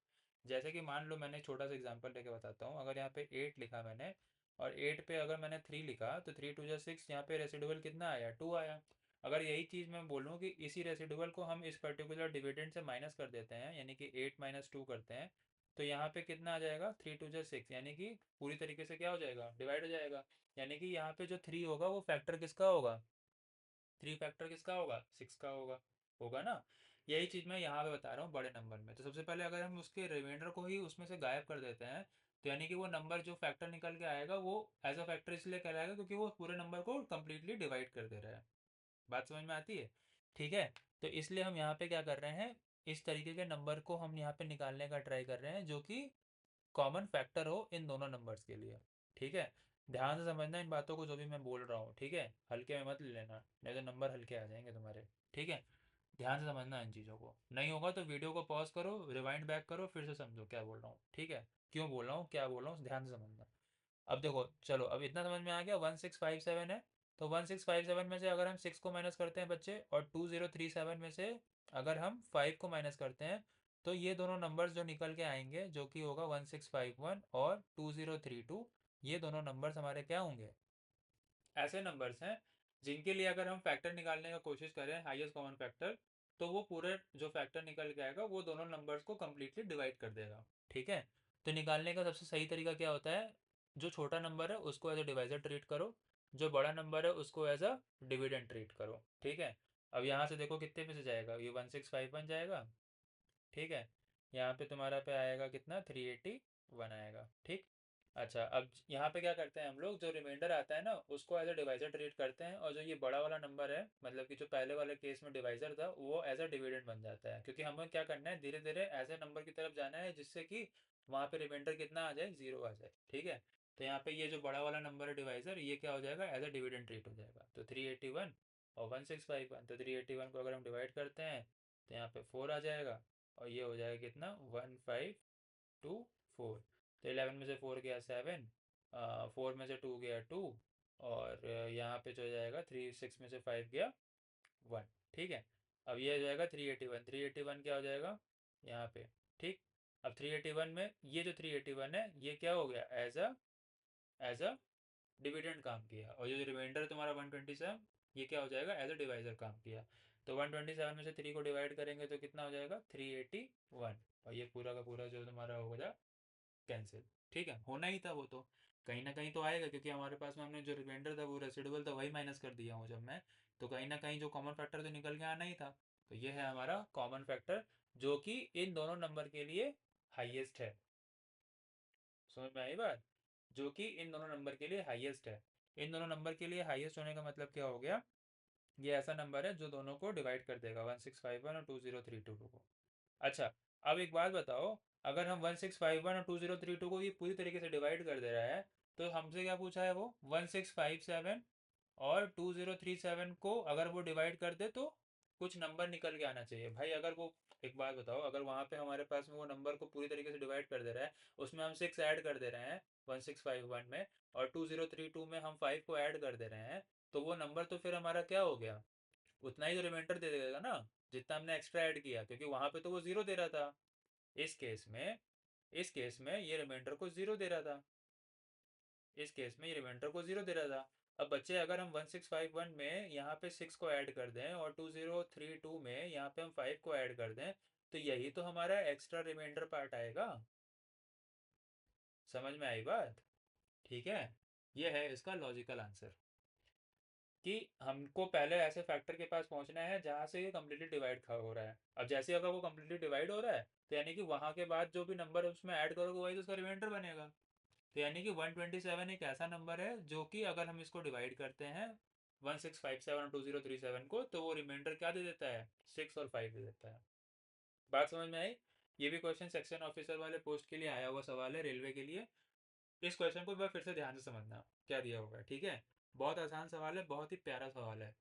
जैसे कि मान लो मैंने छोटा सा एग्जांपल लेके बताता हूँ, अगर यहाँ पे 8 लिखा मैंने और 8 पे अगर मैंने 3 लिखा तो 3 टू जा 6, यहाँ पे रेसिडुअल कितना आया, 2 आया। अगर यही चीज़ मैं बोलूँ कि इसी रेसिडुअल को हम इस पर्टिकुलर डिविडेंड से माइनस कर देते हैं, यानी कि 8 माइनस 2 करते हैं, तो यहाँ पे कितना आ जाएगा, 3 टू जा 6, यानी कि पूरी तरीके से क्या हो जाएगा, डिवाइड हो जाएगा। यानी कि यहाँ पे जो 3 होगा वो फैक्टर किसका होगा, 3 फैक्टर किसका होगा, 6 का होगा, होगा ना। यही चीज़ मैं यहाँ पे बता रहा हूँ बड़े नंबर में। तो सबसे पहले अगर हम उसके रिमाइंडर को ही उसमें से गायब कर देते हैं, तो यानी कि वो नंबर जो फैक्टर निकल के आएगा वो एज अ फैक्टर इसलिए कहलाएगा क्योंकि वो पूरे नंबर को कम्प्लीटली डिवाइड कर दे रहा है। बात समझ में आती है? ठीक है। तो इसलिए हम यहाँ पे क्या कर रहे हैं, इस तरीके के नंबर को हम यहाँ पे निकालने का ट्राई कर रहे हैं जो कि कॉमन फैक्टर हो इन दोनों नंबर्स के लिए। ठीक है। ध्यान से समझना इन बातों को जो भी मैं बोल रहा हूँ, ठीक है, हल्के में मत ले लेना, नहीं तो नंबर हल्के आ जाएंगे तुम्हारे। ठीक है। ध्यान से समझना इन चीज़ों को, नहीं होगा तो वीडियो को पॉज करो, रिवाइंड बैक करो, फिर से समझो क्या बोल रहा हूँ। ठीक है, क्यों बोल रहा हूँ, क्या बोल रहा हूँ, ध्यान से समझना। अब देखो चलो, अब इतना समझ में आ गया, 1657 है। तो 1657 में से अगर हम 6 को माइनस करते हैं बच्चे, और 2037 में से अगर हम 5 को माइनस करते हैं, तो ये दोनों नंबर्स जो निकल के आएंगे जो कि होगा 1651 और 2032, ये दोनों नंबर्स हमारे क्या होंगे, ऐसे नंबर्स हैं जिनके लिए अगर हम फैक्टर निकालने का कोशिश करें, हाईएस्ट कॉमन फैक्टर, तो वो पूरे जो फैक्टर निकल के आएगा वो दोनों नंबर्स को कम्प्लीटली डिवाइड कर देगा। ठीक है। तो निकालने का सबसे सही तरीका क्या होता है, जो छोटा नंबर है उसको एज अ डिवाइजर ट्रीट करो, जो बड़ा नंबर है उसको एज अ डिविडेंड ट्रीट करो। ठीक है। अब यहाँ से देखो कितने में से जाएगा, ये 1651 जाएगा। ठीक है। यहाँ पे तुम्हारा पे आएगा कितना, 381 आएगा। ठीक। अच्छा, अब यहाँ पे क्या करते हैं हम लोग, जो रिमाइंडर आता है ना उसको एज अ डिवाइजर ट्रीट करते हैं, और जो ये बड़ा वाला नंबर है, मतलब कि जो पहले वाले केस में डिवाइजर था, वो एज अ डिविडेंड बन जाता है, क्योंकि हमें क्या करना है, धीरे धीरे ऐसे नंबर की तरफ जाना है जिससे कि वहाँ पे रिमाइंडर कितना आ जाए, जीरो आ जाए। ठीक है। तो यहाँ पे ये जो बड़ा वाला नंबर है डिवाइजर, ये क्या हो जाएगा, एज अ डिविडेंड ट्रीट हो जाएगा। तो 381 और 1651, तो 381 को अगर हम डिवाइड करते हैं तो यहाँ पे 4 आ जाएगा, और ये हो जाएगा कितना, 1524। तो 11 में से 4 गया 7, 4 में से 2 गया 2, और यहाँ पे जो जाएगा 6 में से 5 गया 1। ठीक है। अब ये हो जाएगा 381, 381 क्या हो जाएगा यहाँ पे। ठीक। अब 381 में ये जो 381 है ये क्या हो गया, एज अ डिविडेंड काम किया, और ये जो रिमाइंडर तुम्हारा 127, ये क्या हो जाएगा, एज अ डिवाइजर काम किया। तो 127 में से 3 को डिवाइड करेंगे तो कितना हो जाएगा, 381, और ये पूरा का पूरा जो तुम्हारा हो गया कैंसिल। ठीक है, होना ही था वो तो, कहीं ना कहीं तो आएगा, क्योंकि हमारे पास में हमने जो रिमाइंडर था वो रेसिडुअल था, वही माइनस कर दिया हूँ जब मैं, तो कहीं ना कहीं जो कॉमन फैक्टर तो निकल के आना ही था। तो ये है हमारा कॉमन फैक्टर, जो कि इन दोनों नंबर के लिए हाईएस्ट है। समझ में आई बात, जो कि इन दोनों नंबर के लिए हाईएस्ट है। इन दोनों नंबर के लिए हाईएस्ट होने का मतलब क्या हो गया, ये ऐसा नंबर है जो दोनों को डिवाइड कर देगा, 1651 और 2032 को। अच्छा, अब एक बात बताओ, अगर हम 1651 और 2032 को ये पूरी तरीके से डिवाइड कर दे रहा है, तो हमसे क्या पूछा है, वो 1657 और 2037 को अगर वो डिवाइड कर दे तो कुछ नंबर निकल के आना चाहिए भाई। अगर वो, एक बात बताओ, अगर वहाँ पे हमारे पास में वो नंबर को पूरी तरीके से डिवाइड कर दे रहा है, उसमें हम 6 ऐड कर दे रहे हैं 1651 में, और 2032 में हम 5 को ऐड कर दे रहे हैं, तो वो नंबर तो फिर हमारा क्या हो गया, उतना ही तो रिमाइंडर दे देगा ना, जितना हमने एक्स्ट्रा ऐड किया, क्योंकि वहाँ पे तो वो ज़ीरो दे रहा था। इस केस में, इस केस में ये रिमाइंडर को ज़ीरो दे रहा था, इस केस में ये रिमाइंडर को ज़ीरो दे रहा था। अब बच्चे अगर हम 1651 में यहाँ पे 6 को ऐड कर दें, और 2032 में यहाँ पे हम 5 को ऐड कर दें, तो यही तो हमारा एक्स्ट्रा रिमाइंडर पार्ट आएगा। समझ में आई बात? ठीक है। ये है इसका लॉजिकल आंसर, कि हमको पहले ऐसे फैक्टर के पास पहुंचना है जहां से ये कम्प्लीटली डिवाइड हो रहा है। अब जैसे अगर वो कम्प्लीटली डिवाइड हो रहा है, तो यानी कि वहां के बाद जो भी नंबर उसमें ऐड करोगे वही तो उसका रिमाइंडर बनेगा। तो यानी कि 127 एक ऐसा नंबर है जो कि अगर हम इसको डिवाइड करते हैं 1657 और 2037 को, तो वो रिमाइंडर क्या दे देता है, 6 और 5 दे देता है। बात समझ में आई? ये भी क्वेश्चन सेक्शन ऑफिसर वाले पोस्ट के लिए आया हुआ सवाल है, रेलवे के लिए। इस क्वेश्चन को एक बार फिर से ध्यान से समझना क्या दिया होगा। ठीक है। बहुत आसान सवाल है, बहुत ही प्यारा सवाल है।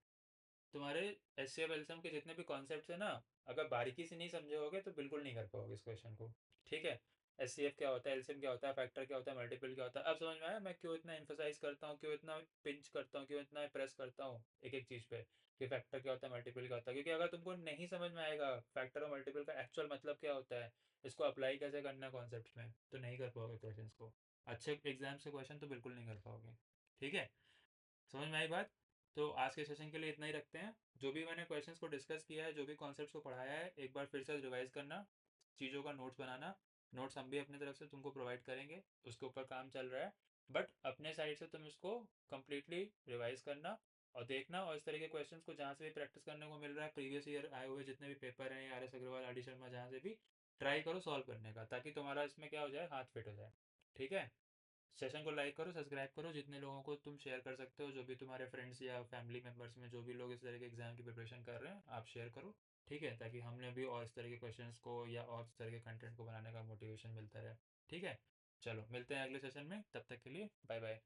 तुम्हारे एस सी एफ एल्सियम के जितने भी कॉन्सेप्ट्स है ना, अगर बारीकी से नहीं समझे होगे तो बिल्कुल नहीं कर पाओगे इस क्वेश्चन को। ठीक है। एचसीएफ क्या होता है, एलसीएम क्या होता है, फैक्टर क्या होता है, मल्टीपल क्या होता है। अब समझ में आया मैं क्यों इतना एम्फोसाइज करता हूँ, क्यों इतना पिंच करता हूँ, क्यों इतना प्रेस करता हूँ एक एक चीज़ पे कि फैक्टर क्या होता है, मल्टीपल क्या होता है। क्योंकि अगर तुमको नहीं समझ में आएगा फैक्टर और मल्टीपल का एक्चुअल मतलब क्या होता है, इसको अप्लाई कैसे करना है कॉन्सेप्ट में, तो नहीं कर पाओगे क्वेश्चन को। अच्छे एग्जाम से क्वेश्चन तो बिल्कुल नहीं कर पाओगे। ठीक है, समझ में आई बात। तो आज के सेशन के लिए इतना ही रखते हैं। जो भी मैंने क्वेश्चंस को डिस्कस किया है, जो भी कॉन्सेप्ट्स को पढ़ाया है, एक बार फिर से रिवाइज करना, चीज़ों का नोट्स बनाना। नोट्स हम भी अपनी तरफ से तुमको प्रोवाइड करेंगे, उसके ऊपर काम चल रहा है। बट अपने साइड से तुम इसको कम्प्लीटली रिवाइज करना और देखना, और इस तरह के क्वेश्चंस को जहाँ से भी प्रैक्टिस करने को मिल रहा है, प्रीवियस ईयर आए हुए जितने भी पेपर हैं, R S Agarwal, R D Sharma, जहाँ से भी ट्राई करो सॉल्व करने का, ताकि तुम्हारा इसमें क्या हो जाए, हाथ फिट हो जाए। ठीक है, सेशन को लाइक करो, सब्सक्राइब करो, जितने लोगों को तुम शेयर कर सकते हो, जो भी तुम्हारे फ्रेंड्स या फैमिली मेम्बर्स में जो भी लोग इस तरह के एग्जाम की प्रिपरेशन कर रहे हैं, आप शेयर करो। ठीक है, ताकि हमने भी और इस तरह के क्वेश्चंस को या और इस तरह के कंटेंट को बनाने का मोटिवेशन मिलता रहे। ठीक है, चलो मिलते हैं अगले सेशन में, तब तक के लिए बाय बाय।